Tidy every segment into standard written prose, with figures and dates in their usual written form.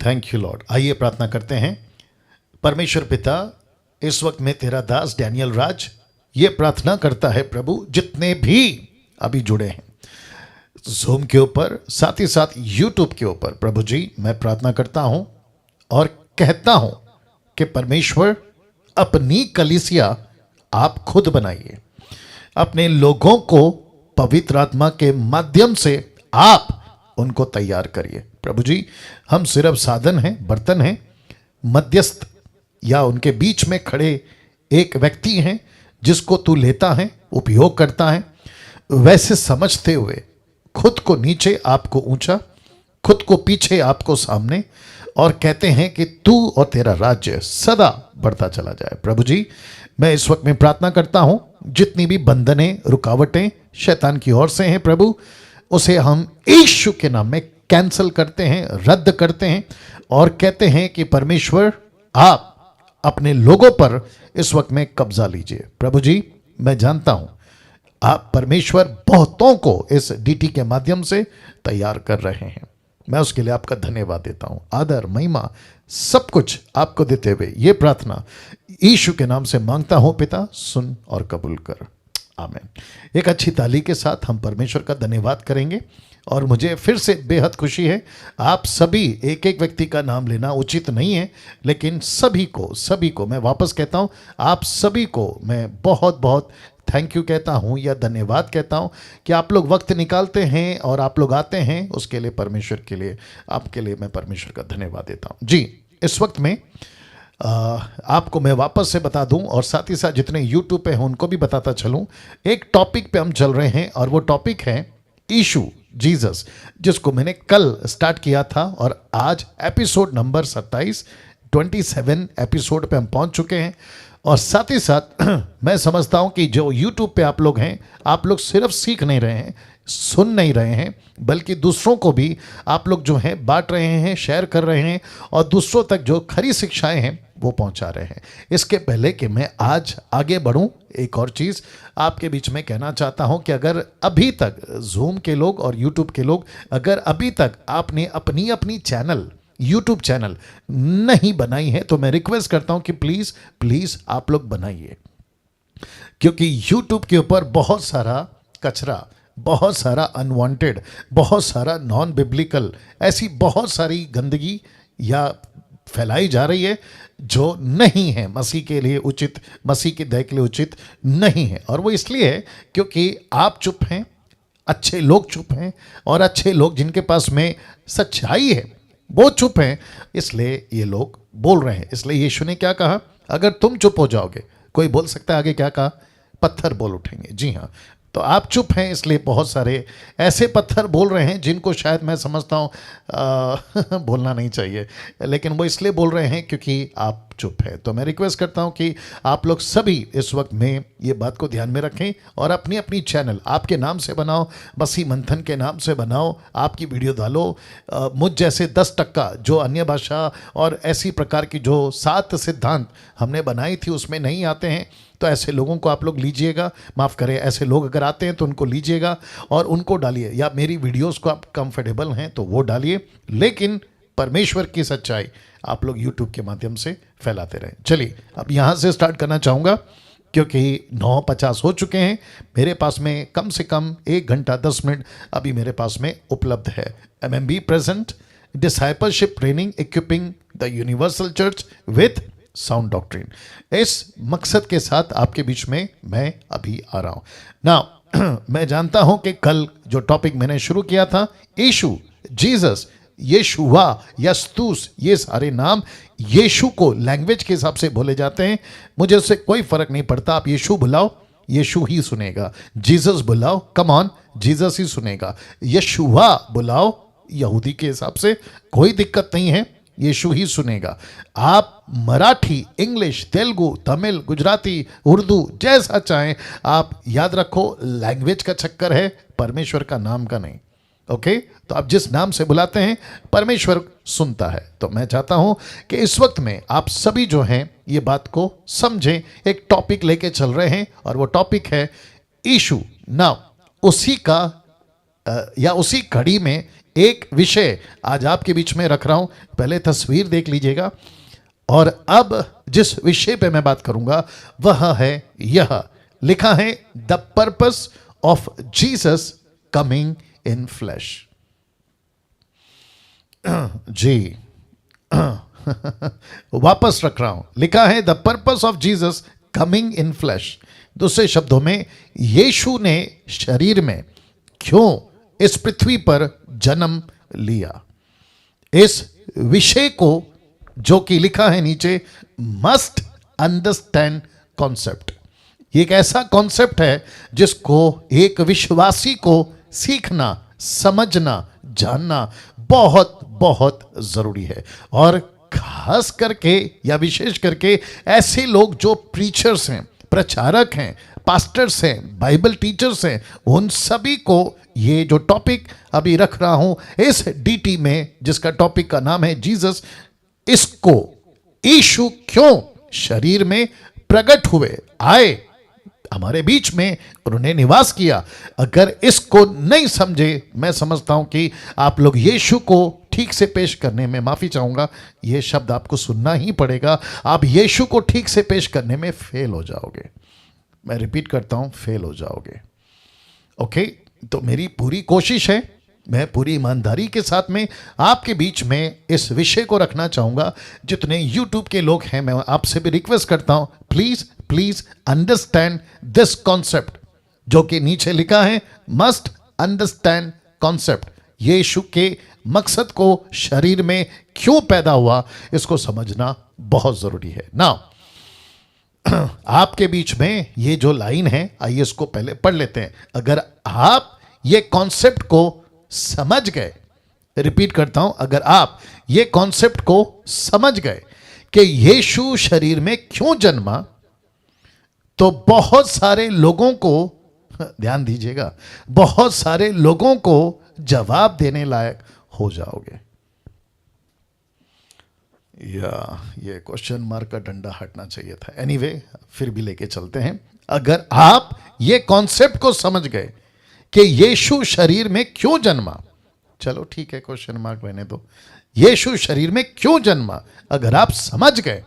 Thank you Lord. आइए प्रार्थना करते हैं। परमेश्वर पिता, इस वक्त में तेरा दास डैनियल राज ये प्रार्थना करता है प्रभु, जितने भी अभी जुड़े हैं जूम के ऊपर, साथ ही साथ यूट्यूब के ऊपर, प्रभु जी मैं प्रार्थना करता हूं और कहता हूं कि परमेश्वर अपनी कलीसिया आप खुद बनाइए, अपने लोगों को पवित्र आत्मा के माध्यम से आप उनको तैयार करिए। प्रभु जी हम सिर्फ साधन हैं, बर्तन हैं, मध्यस्थ या उनके बीच में खड़े एक व्यक्ति हैं जिसको तू लेता है, उपयोग करता है। वैसे समझते हुए खुद को नीचे आपको ऊंचा, खुद को पीछे आपको सामने, और कहते हैं कि तू और तेरा राज्य सदा बढ़ता चला जाए। प्रभु जी मैं इस वक्त में प्रार्थना करता हूं, जितनी भी बंधनें रुकावटें शैतान की ओर से हैं प्रभु, उसे हम यीशु के नाम में कैंसल करते हैं, रद्द करते हैं और कहते हैं कि परमेश्वर आप अपने लोगों पर इस वक्त में कब्जा लीजिए। प्रभु जी मैं जानता हूं आप परमेश्वर बहुतों को इस डीटी के माध्यम से तैयार कर रहे हैं। मैं उसके लिए आपका धन्यवाद देता हूं। आदर महिमा सब कुछ आपको देते हुए ये प्रार्थना यीशु के नाम से मांगता हूं पिता, सुन और कबूल कर, आमीन। एक अच्छी ताली के साथ हम परमेश्वर का धन्यवाद करेंगे। और मुझे फिर से बेहद खुशी है, आप सभी, एक एक व्यक्ति का नाम लेना उचित नहीं है, लेकिन सभी को मैं वापस कहता हूं, आप सभी को मैं बहुत बहुत थैंक यू कहता हूं या धन्यवाद कहता हूं कि आप लोग वक्त निकालते हैं और आप लोग आते हैं। उसके लिए परमेश्वर के लिए, आपके लिए मैं परमेश्वर का धन्यवाद देता हूं। जी इस वक्त में आपको मैं वापस से बता दूं और साथ ही साथ जितने यूट्यूब पे हैं उनको भी बताता चलूं, एक टॉपिक पे हम चल रहे हैं और वो टॉपिक है यीशु जीसस, जिसको मैंने कल स्टार्ट किया था और आज एपिसोड नंबर 27 एपिसोड पे हम पहुंच चुके हैं। और साथ ही साथ मैं समझता हूं कि जो यूट्यूब पे आप लोग हैं, आप लोग सिर्फ सीख नहीं रहे हैं, सुन नहीं रहे हैं, बल्कि दूसरों को भी आप लोग जो हैं बांट रहे हैं, शेयर कर रहे हैं और दूसरों तक जो खरी शिक्षाएं हैं वो पहुंचा रहे हैं। इसके पहले कि मैं आज आगे बढ़ूं, एक और चीज़ आपके बीच में कहना चाहता हूं कि अगर अभी तक जूम के लोग और यूट्यूब के लोग, अगर अभी तक आपने अपनी अपनी चैनल, यूट्यूब चैनल नहीं बनाई है तो मैं रिक्वेस्ट करता हूं कि प्लीज़ प्लीज़ आप लोग बनाइए, क्योंकि यूट्यूब के ऊपर बहुत सारा कचरा, बहुत सारा अनवांटेड, बहुत सारा नॉन बिब्लिकल, ऐसी बहुत सारी गंदगी या फैलाई जा रही है जो नहीं है मसीह के लिए उचित, मसीह की दया के लिए उचित नहीं है। और वो इसलिए है क्योंकि आप चुप हैं, अच्छे लोग चुप हैं, और अच्छे लोग जिनके पास में सच्चाई है वो चुप हैं, इसलिए ये लोग बोल रहे हैं। इसलिए यीशु ने क्या कहा, अगर तुम चुप हो जाओगे, कोई बोल सकता है आगे क्या कहा, पत्थर बोल उठेंगे। जी हाँ, तो आप चुप हैं, इसलिए बहुत सारे ऐसे पत्थर बोल रहे हैं जिनको शायद मैं समझता हूँ बोलना नहीं चाहिए, लेकिन वो इसलिए बोल रहे हैं क्योंकि आप चुप है। तो मैं रिक्वेस्ट करता हूं कि आप लोग सभी इस वक्त में ये बात को ध्यान में रखें और अपनी अपनी चैनल आपके नाम से बनाओ, मसीह मंथन के नाम से बनाओ, आपकी वीडियो डालो। मुझ जैसे 10% जो अन्य भाषा और ऐसी प्रकार की जो 7 सिद्धांत हमने बनाई थी उसमें नहीं आते हैं, तो ऐसे लोगों को आप लोग लीजिएगा, माफ़ करें, ऐसे लोग अगर आते हैं तो उनको लीजिएगा और उनको डालिए, या मेरी वीडियोस को आप कंफर्टेबल हैं तो वो डालिए, लेकिन परमेश्वर की सच्चाई आप लोग यूट्यूब के माध्यम से फैलाते रहें। चलिए अब यहाँ से स्टार्ट करना चाहूँगा क्योंकि 9:50 हो चुके हैं। मेरे पास में कम से कम 1 घंटा 10 मिनट अभी मेरे पास में उपलब्ध है। MMB present discipleship training equipping the universal church with sound doctrine, इस मकसद के साथ आपके बीच में मैं अभी आ रहा हूँ ना। मैं जानता हूँ कि कल जो टॉपिक मैंने शुरू किया था, यीशु, जीसस, येशुआ, यस्तूस, ये सारे नाम यीशु को लैंग्वेज के हिसाब से बोले जाते हैं। मुझे उससे कोई फर्क नहीं पड़ता, आप यीशु बुलाओ, यीशु ही सुनेगा। जीसस बुलाओ, कम ऑन, जीसस ही सुनेगा। येशुआ बुलाओ, यहूदी के हिसाब से कोई दिक्कत नहीं है, यीशु ही सुनेगा। आप मराठी, इंग्लिश, तेलुगु, तमिल, गुजराती, उर्दू, जैसा चाहें आप, याद रखो लैंग्वेज का चक्कर है, परमेश्वर का नाम का नहीं। ओके, तो आप जिस नाम से बुलाते हैं परमेश्वर सुनता है। तो मैं चाहता हूं कि इस वक्त में आप सभी जो हैं ये बात को समझें। एक टॉपिक लेके चल रहे हैं और वो टॉपिक है यीशु। नाउ उसी का या उसी कड़ी में एक विषय आज आपके बीच में रख रहा हूं। पहले तस्वीर देख लीजिएगा, और अब जिस विषय पे मैं बात करूंगा वह है यह, लिखा है the purpose of Jesus coming in flesh. जी वापस रख रहा हूं, लिखा है the purpose of Jesus coming in flesh. दूसरे शब्दों में, यीशु ने शरीर में क्यों इस पृथ्वी पर जन्म लिया। इस विषय को, जो कि लिखा है नीचे, मस्ट अंडरस्टैंड कॉन्सेप्ट। ये एक ऐसा कॉन्सेप्ट है जिसको एक विश्वासी को सीखना, समझना, जानना बहुत बहुत जरूरी है। और खास करके या विशेष करके ऐसे लोग जो प्रीचर्स हैं, प्रचारक हैं, पास्टर्स हैं, बाइबल टीचर्स हैं, उन सभी को ये जो टॉपिक अभी रख रहा हूं इस डीटी में, जिसका टॉपिक का नाम है जीसस, इसको यीशु क्यों शरीर में प्रकट हुए, आए हमारे बीच में, उन्होंने निवास किया, अगर इसको नहीं समझे, मैं समझता हूं कि आप लोग यीशु को ठीक से पेश करने में, माफी चाहूंगा ये शब्द आपको सुनना ही पड़ेगा, आप यीशु को ठीक से पेश करने में फेल हो जाओगे। मैं रिपीट करता हूं, फेल हो जाओगे। ओके, तो मेरी पूरी कोशिश है, मैं पूरी ईमानदारी के साथ में आपके बीच में इस विषय को रखना चाहूंगा। जितने यूट्यूब के लोग हैं, मैं आपसे भी रिक्वेस्ट करता हूं, please please understand this concept, जो कि नीचे लिखा है मस्ट अंडरस्टैंड कॉन्सेप्ट। यीशु के मकसद को, शरीर में क्यों पैदा हुआ, इसको समझना बहुत जरूरी है। नाउ आपके बीच में ये जो लाइन है, आइए इसको पहले पढ़ लेते हैं। अगर आप ये कॉन्सेप्ट को समझ गए, रिपीट करता हूं, अगर आप ये कॉन्सेप्ट को समझ गए कि यीशु शरीर में क्यों जन्मा, तो बहुत सारे लोगों को, ध्यान दीजिएगा, बहुत सारे लोगों को जवाब देने लायक हो जाओगे। या ये क्वेश्चन मार्क का डंडा हटना चाहिए था। एनीवे, फिर भी लेके चलते हैं। अगर आप ये कॉन्सेप्ट को समझ गए कि यीशु शरीर में क्यों जन्मा, चलो ठीक है, क्वेश्चन मार्क रहने दो, यीशु शरीर में क्यों जन्मा, अगर आप समझ गए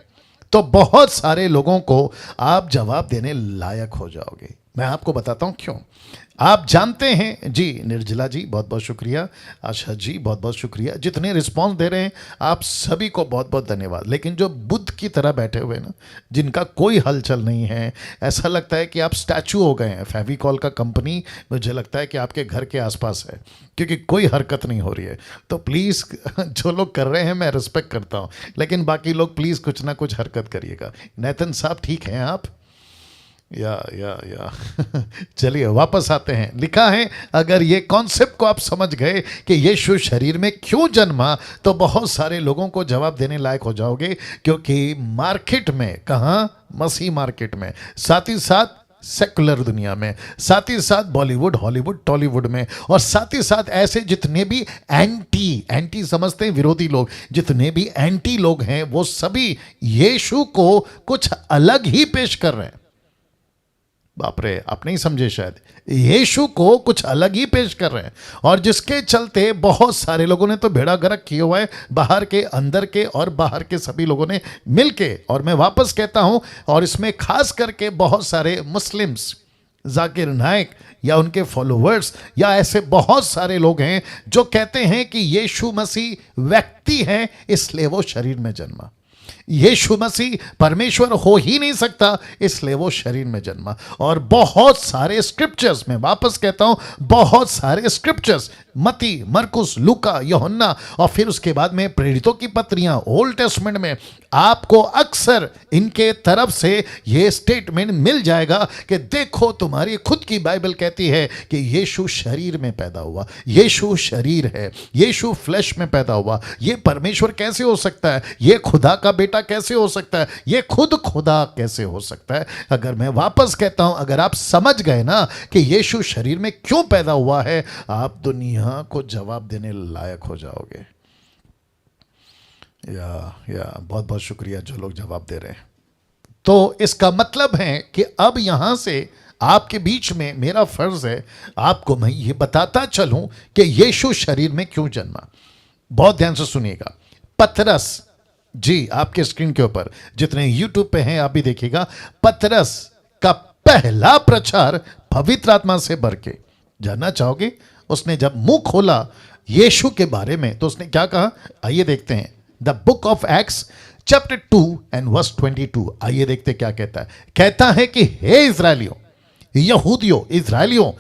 तो बहुत सारे लोगों को आप जवाब देने लायक हो जाओगे। मैं आपको बताता हूं क्यों। आप जानते हैं जी, निर्जला जी बहुत बहुत शुक्रिया, आशा जी बहुत बहुत शुक्रिया, जितने रिस्पांस दे रहे हैं आप सभी को बहुत बहुत धन्यवाद। लेकिन जो बुद्ध की तरह बैठे हुए ना, जिनका कोई हलचल नहीं है, ऐसा लगता है कि आप स्टैचू हो गए हैं। फेविकॉल का कंपनी मुझे लगता है कि आपके घर के आसपास है, क्योंकि कोई हरकत नहीं हो रही है। तो प्लीज़ जो लोग कर रहे हैं मैं रिस्पेक्ट करता हूँ, लेकिन बाकी लोग प्लीज़ कुछ ना कुछ हरकत करिएगा। नेतन साहब ठीक हैं आप? या चलिए वापस आते हैं। लिखा है, अगर ये कॉन्सेप्ट को आप समझ गए कि यीशु शरीर में क्यों जन्मा, तो बहुत सारे लोगों को जवाब देने लायक हो जाओगे। क्योंकि मार्केट में, कहाँ, मसीह मार्केट में, साथ ही साथ सेकुलर दुनिया में, साथ ही साथ बॉलीवुड, हॉलीवुड, टॉलीवुड में, और साथ ही साथ ऐसे जितने भी एंटी समझते हैं, विरोधी लोग, जितने भी एंटी लोग हैं, वो सभी यीशु को कुछ अलग ही पेश कर रहे हैं। बाप रे, आप नहीं समझे शायद, यीशु को कुछ अलग ही पेश कर रहे हैं, और जिसके चलते बहुत सारे लोगों ने तो बेड़ा गर्क किया हुआ है, बाहर के, अंदर के और बाहर के सभी लोगों ने मिलके। और मैं वापस कहता हूं, और इसमें खास करके बहुत सारे मुस्लिम्स, जाकिर नाइक या उनके फॉलोवर्स, या ऐसे बहुत सारे लोग हैं जो कहते हैं कि यीशु मसीह व्यक्ति है, इसलिए वो शरीर में जन्मा। यीशु मसीह परमेश्वर हो ही नहीं सकता, इसलिए वो शरीर में जन्मा। और बहुत सारे स्क्रिप्चर्स, मैं वापस कहता हूं, बहुत सारे स्क्रिप्चर्स, मती, मरकुस, लूका, यूहन्ना, और फिर उसके बाद में प्रेरितों की पत्रियां, ओल्ड टेस्टमेंट में आपको अक्सर इनके तरफ से ये स्टेटमेंट मिल जाएगा कि देखो, तुम्हारी खुद की बाइबल कहती है कि यीशु शरीर में पैदा हुआ, यीशु शरीर है, यीशु फ्लैश में पैदा हुआ। ये परमेश्वर कैसे हो सकता है? ये खुदा का बेटा कैसे हो सकता है? ये खुद खुदा कैसे हो सकता है? अगर मैं वापस कहता हूं, अगर आप समझ गए ना कि यीशु शरीर में क्यों पैदा हुआ है, आप दुनिया को जवाब देने लायक हो जाओगे। या बहुत बहुत शुक्रिया जो लोग जवाब दे रहे हैं। तो इसका मतलब है कि अब यहां से आपके बीच में मेरा फर्ज है आपको मैं ये बताता चलूं कि यीशु शरीर में क्यों जन्मा। बहुत ध्यान से सुनिएगा। पतरस जी, आपके स्क्रीन के ऊपर जितने यूट्यूब पे हैं आप भी देखिएगा, पतरस का पहला प्रचार पवित्र आत्मा से भर के। जानना चाहोगे उसने जब मुंह खोला यीशु के बारे में तो उसने क्या कहा? आइए देखते हैं। The book of Acts chapter 2 and verse 22। आइए देखते क्या कहता है। कहता है कि हे इजराइलियों, यहूदियों, इजराइलियों,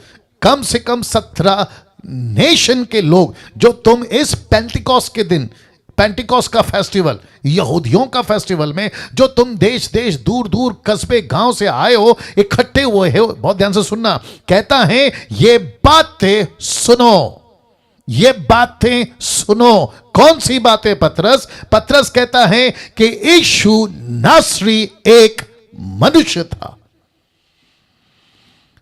कम से कम 17 नेशन के लोग जो तुम इस पेंटिकॉस्ट के दिन, पेंटिकॉस्ट का फेस्टिवल, यहूदियों का फेस्टिवल में जो तुम देश देश दूर दूर कस्बे गांव से आए हो, इकट्ठे हुए हो, बहुत ध्यान से सुनना। कहता है ये बातें सुनो, ये बातें सुनो। कौन सी बातें पतरस? पतरस कहता है कि यीशु नासरी एक मनुष्य था।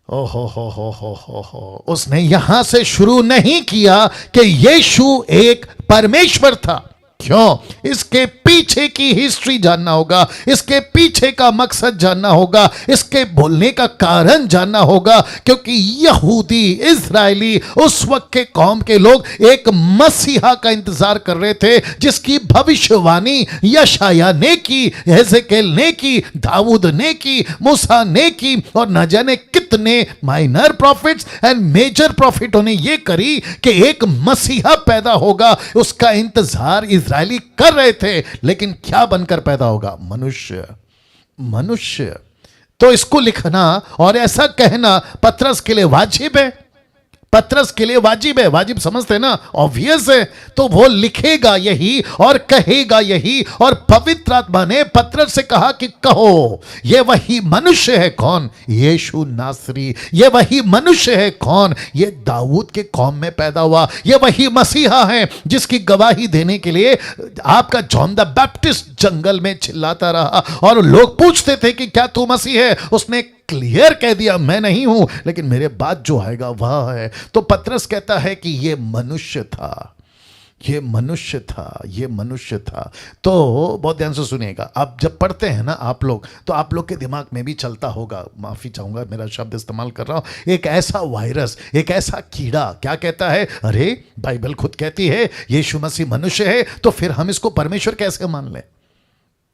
ओहो हो। उसने यहां से शुरू नहीं किया कि यीशु एक परमेश्वर था। क्यों? इसके पीछे की हिस्ट्री जानना होगा, इसके पीछे का मकसद जानना होगा, इसके बोलने का कारण जानना होगा। क्योंकि यहूदी, इजरायली, उस वक्त के कौम के लोग एक मसीहा का इंतजार कर रहे थे जिसकी भविष्यवाणी यशाया ने की, हेzekiel ने की, दाऊद ने की, मूसा ने की, और न जाने कितने माइनर प्रॉफिट्स एंड मेजर प्रॉफिटों ने यह करी कि एक मसीहा पैदा होगा। उसका इंतजार इजरायली कर रहे थे, लेकिन क्या बनकर पैदा होगा? मनुष्य। मनुष्य। तो इसको लिखना और ऐसा कहना पतरस के लिए वाजिब है। पतरस के लिए वाजिब है। वाजिब समझते हैं ना, ऑब्वियस है। तो वो लिखेगा यही और कहेगा यही। और पवित्र आत्मा ने पतरस से कहा कि कहो, ये वही मनुष्य है। कौन? यीशु नासरी। ये वही मनुष्य है। कौन? ये दाऊद के कौम में पैदा हुआ। ये वही मसीहा है जिसकी गवाही देने के लिए आपका जॉन द बैप्टिस्ट जंगल में चिल्लाता रहा और लोग पूछते थे कि क्या तू मसीह है? उसने क्लियर कह दिया, मैं नहीं हूं, लेकिन मेरे बाद जो आएगा वह है। तो पतरस कहता है कि ये मनुष्य था, ये मनुष्य था, ये मनुष्य था। तो बहुत ध्यान से सुनिएगा। आप जब पढ़ते हैं ना आप लोग, तो आप लोग के दिमाग में भी चलता होगा, माफी चाहूंगा मेरा शब्द इस्तेमाल कर रहा हूं, एक ऐसा वायरस, एक ऐसा कीड़ा क्या कहता है, अरे बाइबल खुद कहती है यीशु मसीह मनुष्य है, तो फिर हम इसको परमेश्वर कैसे मान लें?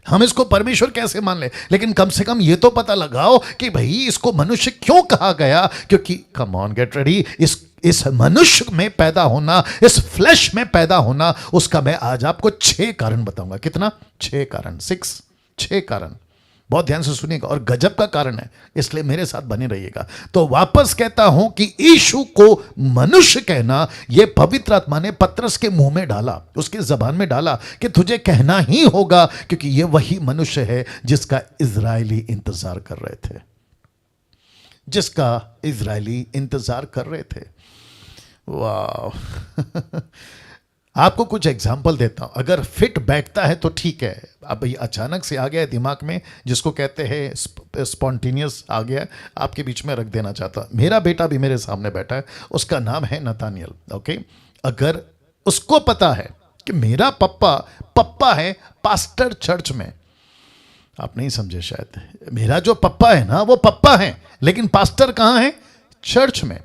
हम इसको परमेश्वर कैसे मान ले? लेकिन कम से कम ये तो पता लगाओ कि भाई इसको मनुष्य क्यों कहा गया। क्योंकि कम ऑन गेट रेडी, इस मनुष्य में पैदा होना, इस फ्लैश में पैदा होना, उसका मैं आज आपको 6 कारण बताऊंगा। कितना? 6 कारण, 6 कारण। बहुत ध्यान से सुनिएगा और गजब का कारण है, इसलिए मेरे साथ बने रहिएगा। तो वापस कहता हूं कि यीशु को मनुष्य कहना, यह पवित्र आत्मा ने पतरस के मुंह में डाला, उसकी जबान में डाला कि तुझे कहना ही होगा, क्योंकि यह वही मनुष्य है जिसका इजरायली इंतजार कर रहे थे, जिसका इजरायली इंतजार कर रहे थे। वाह। आपको कुछ एग्जाम्पल देता हूं, अगर फिट बैठता है तो ठीक है। अब ये अचानक से आ गया है दिमाग में, जिसको कहते हैं स्पॉन्टेनियस आ गया, आपके बीच में रख देना चाहता हूं। मेरा बेटा भी मेरे सामने बैठा है, उसका नाम है नतानियल। ओके, अगर उसको पता है कि मेरा पप्पा है पास्टर चर्च में, आप नहीं समझे शायद, मेरा जो पप्पा है ना वो पप्पा है, लेकिन पास्टर कहां है? चर्च में।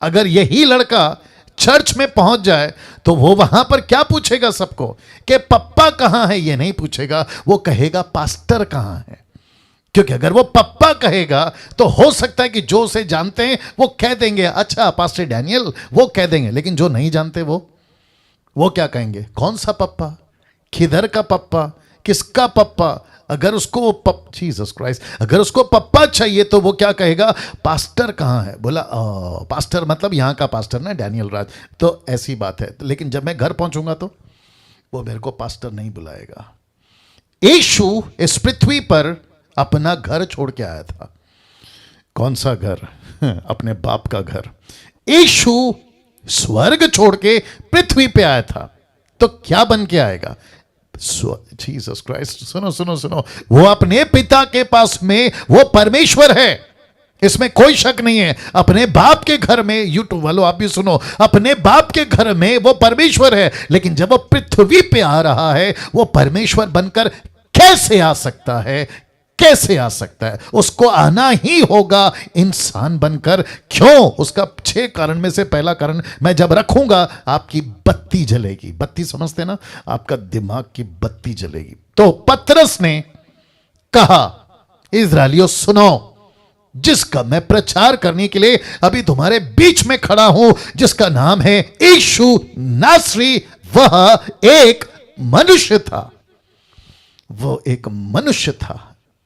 अगर यही लड़का चर्च में पहुंच जाए तो वो वहां पर क्या पूछेगा सबको कि पप्पा कहां है? ये नहीं पूछेगा, वो कहेगा पास्टर कहां है। क्योंकि अगर वो पप्पा कहेगा तो हो सकता है कि जो उसे जानते हैं वो कह देंगे अच्छा पास्टर डैनियल, वो कह देंगे। लेकिन जो नहीं जानते वो क्या कहेंगे? कौन सा पप्पा? किधर का पप्पा? किसका पप्पा? अगर उसको जीसस क्राइस्ट, अगर उसको पप्पा चाहिए तो वो क्या कहेगा? पास्टर कहाँ है? बोला पास्टर मतलब यहाँ का पास्टर ना, डैनियल राज। तो ऐसी बात है। लेकिन जब मैं घर पहुंचूंगा तो वो मेरे को पास्टर नहीं बुलाएगा। यीशु इस पृथ्वी पर अपना घर छोड़ के आया था। कौन सा घर? अपने बाप का घर। यीशु स्वर्ग छोड़ के पृथ्वी पे आया था, तो क्या बन के आएगा? Jesus Christ. सुनो, वो अपने पिता के पास में वो परमेश्वर है, इसमें कोई शक नहीं है। अपने बाप के घर में, यूट्यूब वालों आप भी सुनो, अपने बाप के घर में वो परमेश्वर है। लेकिन जब वो पृथ्वी पे आ रहा है, वो परमेश्वर बनकर कैसे आ सकता है? कैसे आ सकता है? उसको आना ही होगा इंसान बनकर। क्यों? उसका 6 कारण में से पहला कारण, मैं जब रखूंगा आपकी बत्ती जलेगी। बत्ती समझते ना? आपका दिमाग की बत्ती जलेगी। तो पतरस ने कहा, इस्राएलियों सुनो, जिसका मैं प्रचार करने के लिए अभी तुम्हारे बीच में खड़ा हूं, जिसका नाम है यीशु नासरी, वह एक मनुष्य था। वो एक मनुष्य था।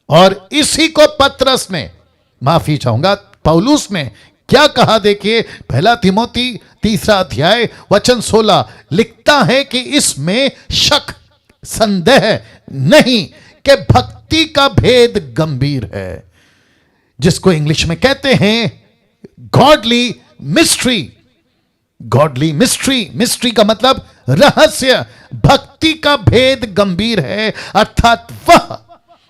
और इसी को पतरस ने, माफी चाहूंगा, पौलुस ने क्या कहा? देखिए, पहला तिमोथी 3 अध्याय वचन 16 लिखता है कि इसमें शक, संदेह नहीं कि भक्ति का भेद गंभीर है, जिसको इंग्लिश में कहते हैं godly mystery. Godly mystery, mystery का मतलब रहस्य। भक्ति का भेद गंभीर है, अर्थात वह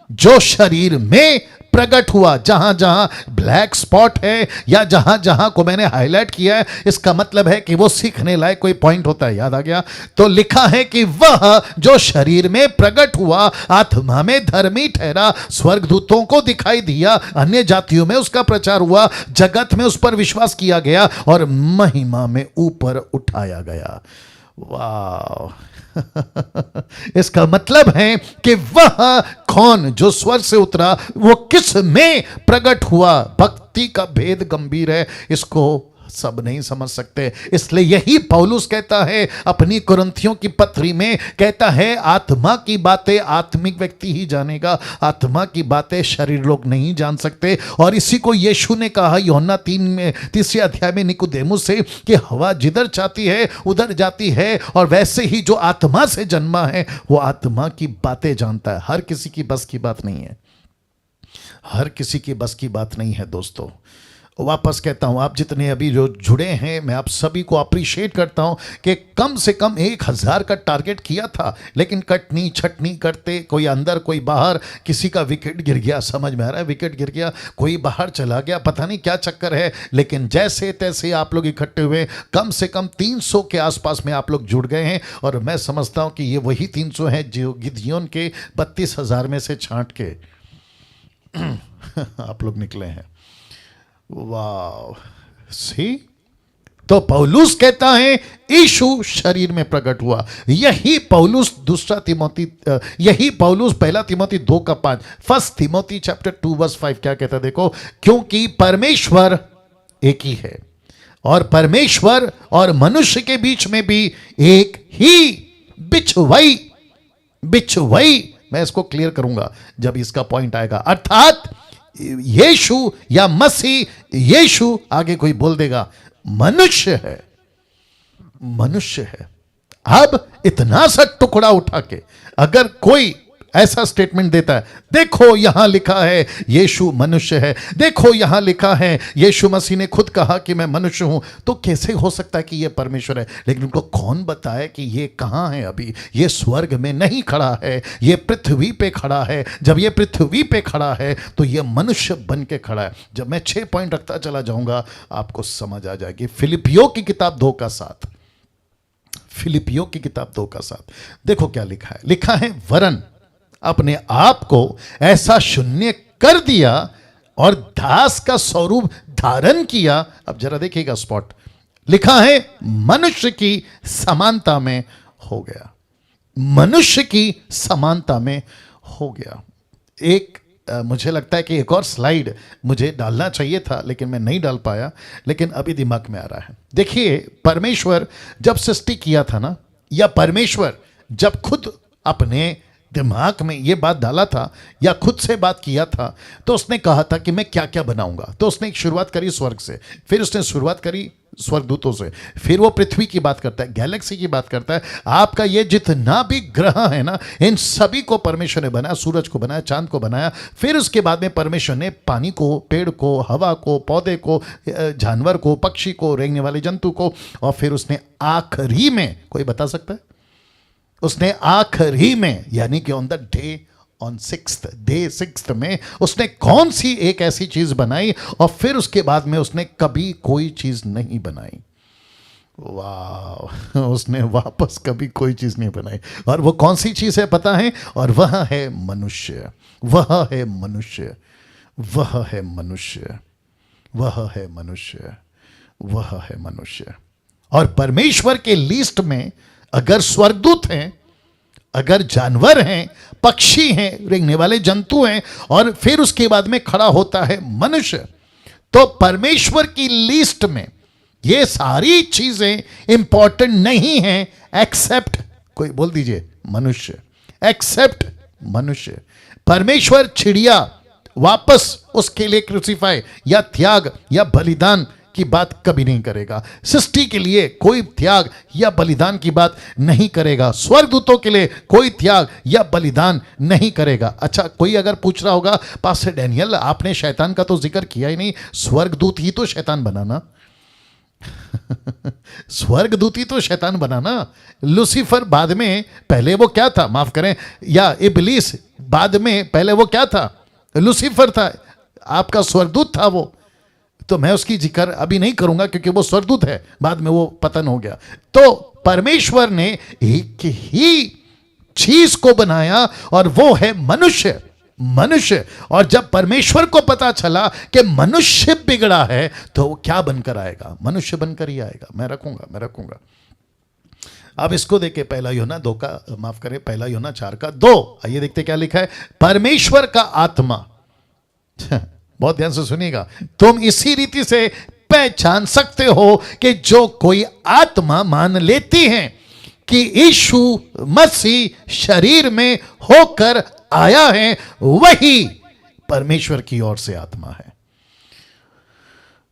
जो शरीर में प्रकट हुआ। जहां जहां ब्लैक स्पॉट है या जहां जहां को मैंने हाईलाइट किया है, इसका मतलब है कि वो सीखने लायक कोई पॉइंट होता है। याद आ गया? तो लिखा है कि वह जो शरीर में प्रकट हुआ, आत्मा में धर्मी ठहरा, स्वर्गदूतों को दिखाई दिया, अन्य जातियों में उसका प्रचार हुआ, जगत में उस पर विश्वास किया गया और महिमा में ऊपर उठाया गया। वाह! इसका मतलब है कि वह कौन जो स्वर्ग से उतरा, वो किस में प्रकट हुआ। भक्ति का भेद गंभीर है, इसको सब नहीं समझ सकते। इसलिए यही पौलुस कहता है अपनी कुरिन्थियों की पत्री में, कहता है आत्मा की बातें आत्मिक व्यक्ति ही जानेगा, आत्मा की बातें शरीर लोग नहीं जान सकते। और इसी को यीशु ने कहा यूहन्ना 3 अध्याय में निकोदेमुस से कि हवा जिधर चाहती है उधर जाती है, और वैसे ही जो आत्मा से जन्मा है वो आत्मा की बातें जानता है। हर किसी की बस की बात नहीं है, हर किसी की बस की बात नहीं है दोस्तों। वापस कहता हूं, आप जितने अभी जो जुड़े हैं, मैं आप सभी को अप्रिशिएट करता हूं कि कम से कम 1000 का टारगेट किया था, लेकिन कटनी छटनी करते, कोई अंदर कोई बाहर, किसी का विकेट गिर गया, समझ में आ रहा है, विकेट गिर गया, कोई बाहर चला गया, पता नहीं क्या चक्कर है, लेकिन जैसे तैसे आप लोग इकट्ठे हुए, कम से कम 300 के आसपास में आप लोग जुड़ गए हैं। और मैं समझता हूं कि ये वही 300 हैं जो गिदियोन के 32,000 में से छांट के आप लोग निकले हैं। वाह! सी, तो पौलुस कहता है यीशु शरीर में प्रकट हुआ। यही पौलुस यही पौलुस पहला तिमोथी 2:5, फर्स्ट तिमोथी चैप्टर 2:5 क्या कहता है? देखो, क्योंकि परमेश्वर एक ही है और परमेश्वर और मनुष्य के बीच में भी एक ही बिछुआई, मैं इसको क्लियर करूंगा जब इसका पॉइंट आएगा। अर्थात यीशु या मसीह, यीशु आगे कोई बोल देगा मनुष्य है, मनुष्य है। अब इतना सा टुकड़ा उठा के अगर कोई ऐसा स्टेटमेंट देता है, देखो यहां लिखा है यीशु मनुष्य है, देखो यहां लिखा है यीशु मसीह ने खुद कहा कि मैं मनुष्य हूं, तो कैसे हो सकता है कि यह परमेश्वर है? लेकिन उनको कौन बताए कि यह कहां है? अभी यह स्वर्ग में नहीं खड़ा है, यह पृथ्वी पे खड़ा है। जब यह पृथ्वी पे खड़ा है तो यह मनुष्य बन के खड़ा है। जब मैं 6 पॉइंट रखता चला जाऊंगा आपको समझ आ जाएगी। फिलिपियों की किताब 2:7, फिलिपियों की किताब 2:7 देखो क्या लिखा है। लिखा है वरन अपने आप को ऐसा शून्य कर दिया और दास का स्वरूप धारण किया। अब जरा देखिएगा स्पॉट, लिखा है मनुष्य की समानता में हो गया, मनुष्य की समानता में हो गया। मुझे लगता है कि एक और स्लाइड मुझे डालना चाहिए था लेकिन मैं नहीं डाल पाया, लेकिन अभी दिमाग में आ रहा है। देखिए, परमेश्वर जब सृष्टि किया था ना, या परमेश्वर जब खुद अपने दिमाग में ये बात डाला था या खुद से बात किया था, तो उसने कहा था कि मैं क्या क्या बनाऊंगा। तो उसने एक शुरुआत करी स्वर्ग से, फिर उसने शुरुआत करी स्वर्गदूतों से, फिर वो पृथ्वी की बात करता है, गैलेक्सी की बात करता है। आपका ये जितना भी ग्रह है ना, इन सभी को परमेश्वर ने बनाया, सूरज को बनाया, चांद को बनाया। फिर उसके बाद में परमेश्वर ने पानी को, पेड़ को, हवा को, पौधे को, जानवर को, पक्षी को, रेंगने वाले जंतु को, और फिर उसने आखिरी में, कोई बता सकता है? उसने आखिरी में, यानी कि on the day on 6th में उसने कौन सी एक ऐसी चीज बनाई, और फिर उसके बाद में उसने कभी कोई चीज नहीं बनाई। वाह, उसने वापस कभी कोई चीज नहीं बनाई। और वो कौन सी चीज है पता है? और वह है मनुष्य, वह है मनुष्य, वह है मनुष्य, वह है मनुष्य, वह है मनुष्य। और परमेश्वर के लिस्ट में अगर स्वर्गदूत हैं, अगर जानवर हैं, पक्षी हैं, रेंगने वाले जंतु हैं, और फिर उसके बाद में खड़ा होता है मनुष्य, तो परमेश्वर की लिस्ट में ये सारी चीजें इंपॉर्टेंट नहीं हैं एक्सेप्ट, कोई बोल दीजिए, मनुष्य, एक्सेप्ट मनुष्य। परमेश्वर चिड़िया वापस उसके लिए क्रूसीफाई या त्याग या बलिदान की बात कभी नहीं करेगा। सृष्टि के लिए कोई त्याग या बलिदान की बात नहीं करेगा। स्वर्गदूतों के लिए कोई त्याग या बलिदान नहीं करेगा। अच्छा, कोई अगर पूछ रहा होगा, पास्टर डैनियल आपने शैतान का तो जिक्र किया ही नहीं, स्वर्गदूत ही तो शैतान बनाना। स्वर्गदूत ही तो शैतान बनाना। लूसीफर बाद में, पहले वो क्या था, माफ करें, या इब्लीस बाद में, पहले वो क्या था? लूसीफर था, आपका स्वर्गदूत था वो। तो मैं उसकी जिक्र अभी नहीं करूंगा क्योंकि वो स्वर्गदूत है, बाद में वो पतन हो गया। तो परमेश्वर ने एक ही चीज को बनाया और वो है मनुष्य, मनुष्य। और जब परमेश्वर को पता चला कि मनुष्य बिगड़ा है तो वो क्या बनकर आएगा? मनुष्य बनकर ही आएगा। मैं रखूंगा। अब इसको देखे, पहला यूहन्ना 2 का, माफ करें, पहला यूहन्ना 4 का 2, आइए देखते क्या लिखा है। परमेश्वर का आत्मा, बहुत ध्यान से सुनिएगा, तुम इसी रीति से पहचान सकते हो कि जो कोई आत्मा मान लेती है कि यीशु मसीह शरीर में होकर आया है, वही परमेश्वर की ओर से आत्मा है।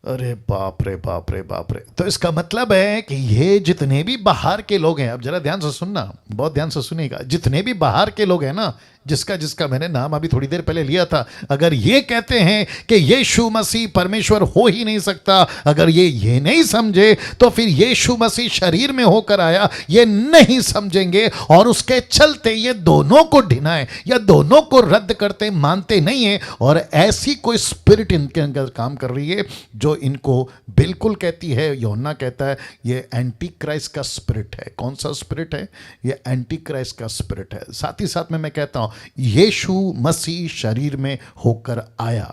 अरे बाप रे बाप रे बाप रे। तो इसका मतलब है कि ये जितने भी बाहर के लोग हैं, अब जरा ध्यान से सुनना, बहुत ध्यान से सुनिएगा, जितने भी बाहर के लोग हैं ना, जिसका मैंने नाम अभी थोड़ी देर पहले लिया था, अगर ये कहते हैं कि यीशु मसीह परमेश्वर हो ही नहीं सकता, अगर ये नहीं समझे तो फिर यीशु मसीह शरीर में होकर आया ये नहीं समझेंगे, और उसके चलते ये दोनों को ढिनाए या दोनों को रद्द करते, मानते नहीं है। और ऐसी कोई स्पिरिट इनके अंदर काम कर रही है जो इनको बिल्कुल कहती है, यूहन्ना कहता है ये एंटी क्राइस्ट का स्पिरिट है। कौन सा स्पिरिट है? ये एंटी क्राइस्ट का स्पिरिट है। साथ ही साथ में मैं कहता हूं यीशु मसीह शरीर में होकर आया,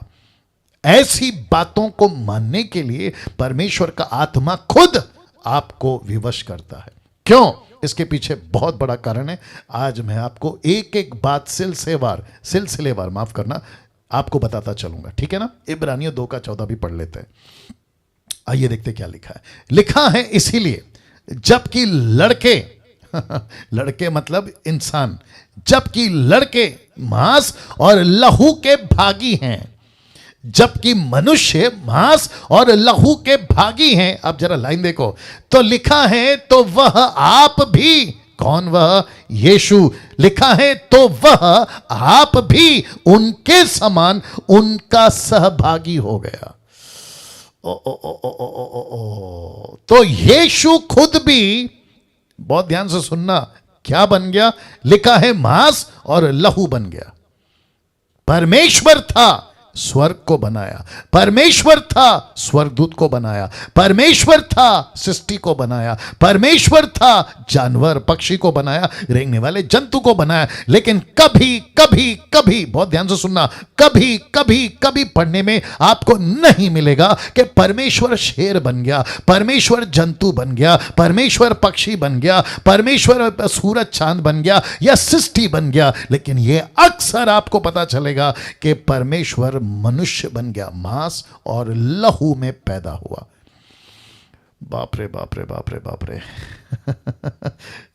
ऐसी बातों को मानने के लिए परमेश्वर का आत्मा खुद आपको विवश करता है। क्यों? इसके पीछे बहुत बड़ा कारण है। आज मैं आपको एक एक बात सिलसिलेवार माफ करना, आपको बताता चलूंगा, ठीक है ना। इब्रानियों 2 का 14 भी पढ़ लेते हैं। आइए देखते क्या लिखा है। लिखा है, इसीलिए जबकि लड़के लड़के मतलब इंसान, जबकि लड़के मांस और लहू के भागी हैं, जबकि मनुष्य मांस और लहू के भागी हैं। अब जरा लाइन देखो, तो लिखा है तो वह आप भी, कौन वह? यीशु। लिखा है तो वह आप भी उनके समान उनका सहभागी हो गया। तो यीशु खुद भी, बहुत ध्यान से सुनना, क्या बन गया? लिखा है मांस और लहू बन गया। परमेश्वर था, स्वर्ग को बनाया, परमेश्वर था, स्वर्गदूत को बनाया, परमेश्वर था, सृष्टि को बनाया, परमेश्वर था, जानवर पक्षी को बनाया, रेंगने वाले जंतु को बनाया। लेकिन कभी कभी कभी, बहुत ध्यान से सुनना, कभी कभी कभी पढ़ने में आपको नहीं मिलेगा कि परमेश्वर शेर बन गया, परमेश्वर जंतु बन गया, परमेश्वर पक्षी बन गया, परमेश्वर सूरज चांद बन गया या सृष्टि बन गया। लेकिन यह अक्सर आपको पता चलेगा कि परमेश्वर मनुष्य बन गया, मांस और लहू में पैदा हुआ। बाप रे बाप रे बाप रे बाप रे।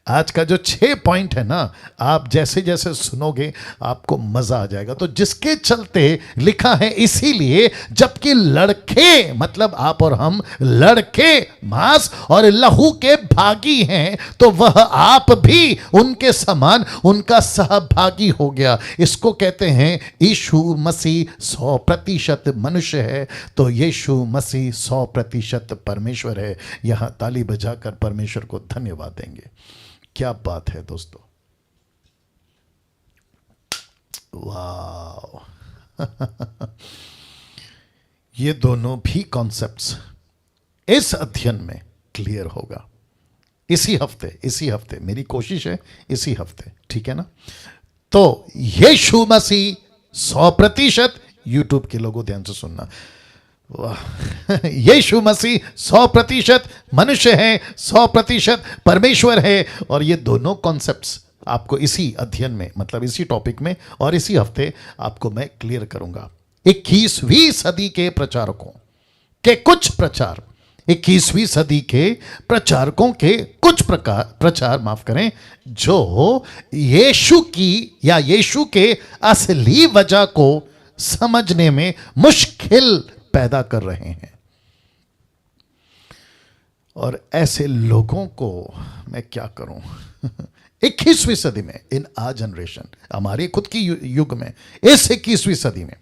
आज का जो 6 पॉइंट है ना, आप जैसे जैसे सुनोगे आपको मजा आ जाएगा। तो जिसके चलते लिखा है, इसीलिए जबकि लड़के मतलब आप और हम, लड़के मांस और लहू के भागी हैं, तो वह आप भी उनके समान उनका सहभागी हो गया। इसको कहते हैं यीशु मसीह 100% मनुष्य है, तो यीशु मसीह 100% परमेश्वर है। यहां ताली बजाकर परमेश्वर को धन्यवाद देंगे। क्या बात है दोस्तों, वाह। ये दोनों भी कॉन्सेप्ट्स इस अध्ययन में क्लियर होगा इसी हफ्ते मेरी कोशिश है इसी हफ्ते, ठीक है ना। तो यीशु मसीह 100%, यूट्यूब के लोगों ध्यान से सुनना, वाह, यीशु मसीह 100% मनुष्य है, 100% परमेश्वर है। और ये दोनों कॉन्सेप्ट्स आपको इसी अध्ययन में, मतलब इसी टॉपिक में और इसी हफ्ते आपको मैं क्लियर करूंगा। 21वीं सदी के प्रचारकों के कुछ प्रचार, 21वीं सदी के प्रचारकों के कुछ प्रचार माफ करें, जो यीशु की या यीशु के असली वजह को समझने में मुश्किल पैदा कर रहे हैं। और ऐसे लोगों को मैं क्या करूं 21वीं सदी में, इन आ जनरेशन, हमारे खुद की युग में, इस 21वीं सदी में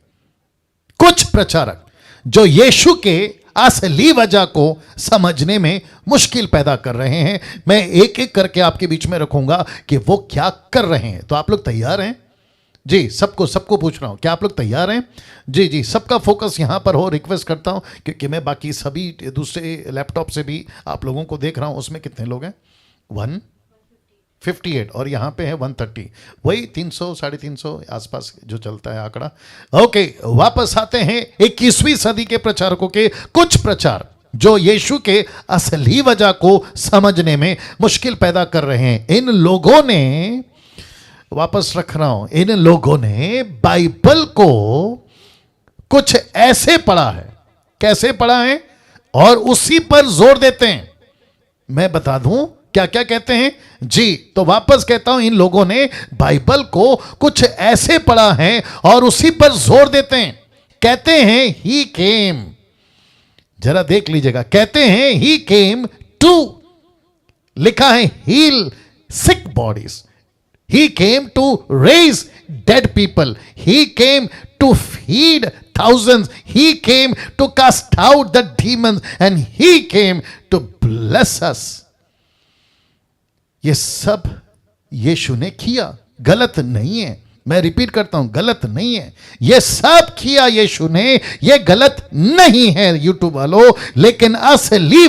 कुछ प्रचारक जो यीशु के असली वजह को समझने में मुश्किल पैदा कर रहे हैं, मैं एक एक करके आपके बीच में रखूंगा कि वो क्या कर रहे हैं। तो आप लोग तैयार हैं जी? सबको पूछ रहा हूं, क्या आप लोग तैयार हैं? जी, सबका फोकस यहां पर हो, रिक्वेस्ट करता हूं, क्योंकि मैं बाकी सभी दूसरे लैपटॉप से भी आप लोगों को देख रहा हूं। उसमें कितने लोग हैं? 158 और यहाँ पे है 130, वही 300 350 आसपास जो चलता है आंकड़ा। ओके, वापस आते हैं 21वीं सदी के प्रचारकों के कुछ प्रचार जो यीशु के असली वजह को समझने में मुश्किल पैदा कर रहे हैं। इन लोगों ने, वापस रख रहा हूं, इन लोगों ने बाइबल को कुछ ऐसे पढ़ा है, कैसे पढ़ा है, और उसी पर जोर देते हैं। मैं बता दूं क्या क्या कहते हैं जी। तो वापस कहता हूं, इन लोगों ने बाइबल को कुछ ऐसे पढ़ा है और उसी पर जोर देते हैं। कहते हैं ही केम, जरा देख लीजिएगा, कहते हैं ही केम टू, लिखा है heal sick bodies, he came to raise dead people, he came to feed thousands, he came to cast out the demons, and he came to bless us. ये सब यीशु ने किया, गलत नहीं है। मैं रिपीट करता हूं, गलत नहीं है, ये सब किया यीशु ने, ये गलत नहीं है यूट्यूब वालों। लेकिन असली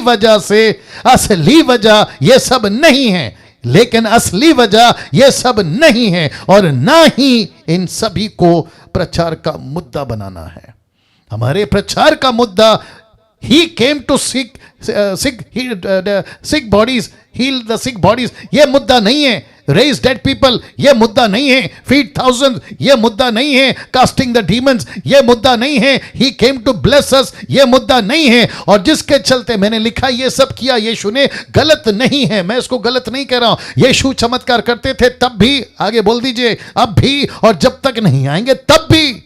वजह ये सब नहीं है, लेकिन असली वजह यह सब नहीं है, और ना ही इन सभी को प्रचार का मुद्दा बनाना है। हमारे प्रचार का मुद्दा he came to sick bodies, heal the sick bodies, यह मुद्दा नहीं है। रेज डेड पीपल, यह मुद्दा नहीं है। फीड थाउजेंड, यह मुद्दा नहीं है। कास्टिंग द डीमंस, यह मुद्दा नहीं है। ही केम टू ब्लेस अस, यह मुद्दा नहीं है। और जिसके चलते मैंने लिखा यह सब किया यीशु ने, गलत नहीं है, मैं इसको गलत नहीं कह रहा हूं। यीशु चमत्कार करते थे तब भी, आगे बोल दीजिए, अब भी, और जब तक नहीं आएंगे तब भी।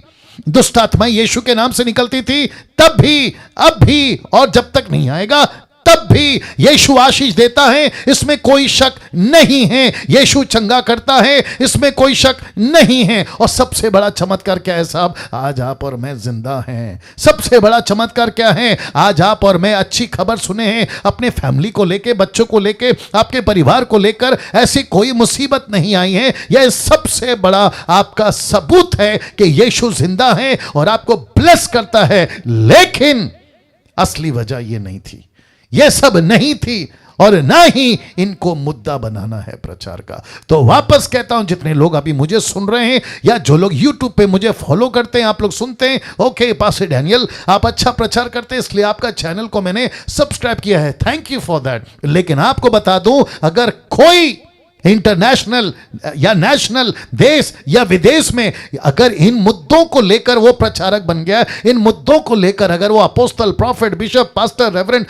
दुष्ट आत्माएं यीशु के नाम से निकलती थी तब भी, अब भी, और जब तक नहीं आएगा तब भी। यीशु आशीष देता है, इसमें कोई शक नहीं है। यीशु चंगा करता है, इसमें कोई शक नहीं है। और सबसे बड़ा चमत्कार क्या है साहब? आज आप और मैं जिंदा हैं। सबसे बड़ा चमत्कार क्या है? आज आप और मैं अच्छी खबर सुने हैं, अपने फैमिली को लेके, बच्चों को लेके, आपके परिवार को लेकर ऐसी कोई मुसीबत नहीं आई है। यह सबसे बड़ा आपका सबूत है कि यीशु जिंदा है और आपको ब्लेस करता है। लेकिन असली वजह यह नहीं थी, यह सब नहीं थी, और ना ही इनको मुद्दा बनाना है प्रचार का। तो वापस कहता हूं, जितने लोग अभी मुझे सुन रहे हैं या जो लोग YouTube पे मुझे फॉलो करते हैं, आप लोग सुनते हैं, ओके पास्टर डैनियल आप अच्छा प्रचार करते हैं, इसलिए आपका चैनल को मैंने सब्सक्राइब किया है, थैंक यू फॉर दैट। लेकिन आपको बता दूं, अगर कोई इंटरनेशनल या नेशनल, देश या विदेश में अगर इन मुद्दों को लेकर वो प्रचारक बन गया, इन मुद्दों को लेकर अगर वो apostle, profit, bishop, pastor, reverend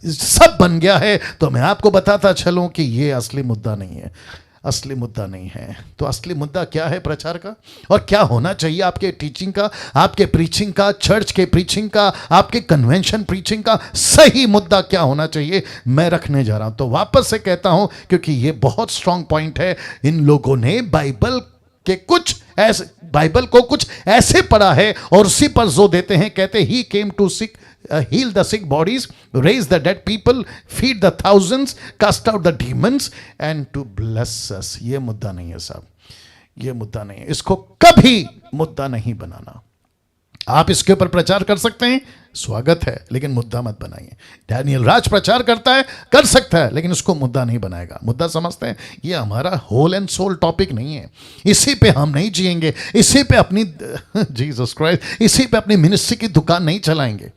सब बन गया है, तो मैं आपको बताता चलूं कि ये असली मुद्दा नहीं है, असली मुद्दा नहीं है। तो असली मुद्दा क्या है प्रचार का, और क्या होना चाहिए आपके टीचिंग का, आपके प्रीचिंग का, चर्च के प्रीचिंग का, आपके कन्वेंशन प्रीचिंग का सही मुद्दा क्या होना चाहिए, मैं रखने जा रहा हूं। तो वापस से कहता हूं, क्योंकि ये बहुत स्ट्रांग पॉइंट है। इन लोगों ने बाइबल के कुछ ऐसे, बाइबल को कुछ ऐसे पढ़ा है और उसी पर जोर देते हैं। कहते he came to sick, heal the sick bodies, raise the dead people, feed the thousands, cast out the demons, and to bless us. ये मुद्दा नहीं है साहब, ये मुद्दा नहीं है, इसको कभी मुद्दा नहीं बनाना। आप इसके ऊपर प्रचार कर सकते हैं, स्वागत है, लेकिन मुद्दा मत बनाइए। डैनियल राज प्रचार करता है, कर सकता है, लेकिन उसको मुद्दा नहीं बनाएगा। मुद्दा समझते हैं, ये हमारा होल एंड सोल टॉपिक नहीं है, इसी पे हम नहीं जिएंगे, इसी पे अपनी जीसस क्राइस्ट, इसी पे अपनी मिनिस्ट्री की दुकान नहीं चलाएंगे।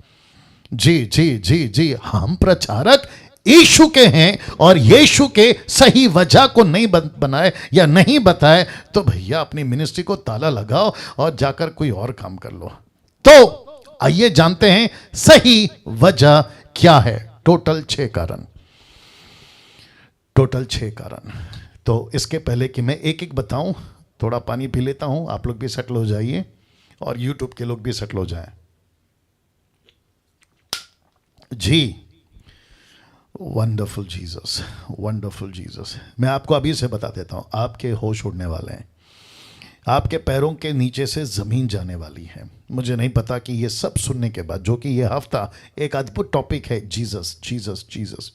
जी जी जी जी, हम प्रचारक यीशु के हैं, और यीशु के सही वजह को नहीं बनाए या नहीं बताए तो भैया अपनी मिनिस्ट्री को ताला लगाओ और जाकर कोई और काम कर लो। तो आइए जानते हैं सही वजह क्या है। टोटल 6 कारण, टोटल 6 कारण। तो इसके पहले कि मैं एक एक बताऊं, थोड़ा पानी पी लेता हूं, आप लोग भी सेटल हो जाइए और यूट्यूब के लोग भी सेटल हो जाएं। जी, वंडरफुल जीसस, वंडरफुल जीसस। मैं आपको अभी से बता देता हूं, आपके होश उड़ने वाले हैं, आपके पैरों के नीचे से ज़मीन जाने वाली है। मुझे नहीं पता कि ये सब सुनने के बाद, जो कि ये हफ्ता एक अद्भुत टॉपिक है, जीसस जीसस जीसस,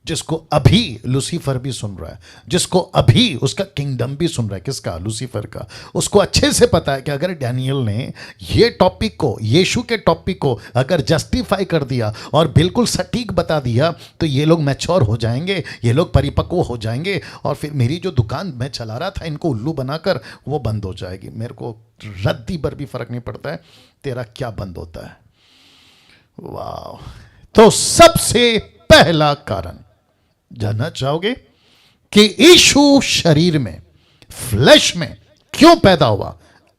जिसको अभी लूसीफर भी सुन रहा है, जिसको अभी उसका किंगडम भी सुन रहा है। किसका? लूसीफर का। उसको अच्छे से पता है कि अगर डैनियल ने ये टॉपिक को, यीशु के टॉपिक को अगर जस्टिफाई कर दिया और बिल्कुल सटीक बता दिया तो ये लोग मैच्योर हो जाएंगे, ये लोग परिपक्व हो जाएंगे, और फिर मेरी जो दुकान मैं चला रहा था इनको उल्लू बनाकर, वो बंद हो जाएगी। मेरे को रद्दी भर भी फर्क नहीं पड़ता है तेरा क्या बंद होता है। वाह। तो सबसे पहला कारण जानना चाहोगे कि यीशु शरीर में, फ्लैश में क्यों पैदा हुआ?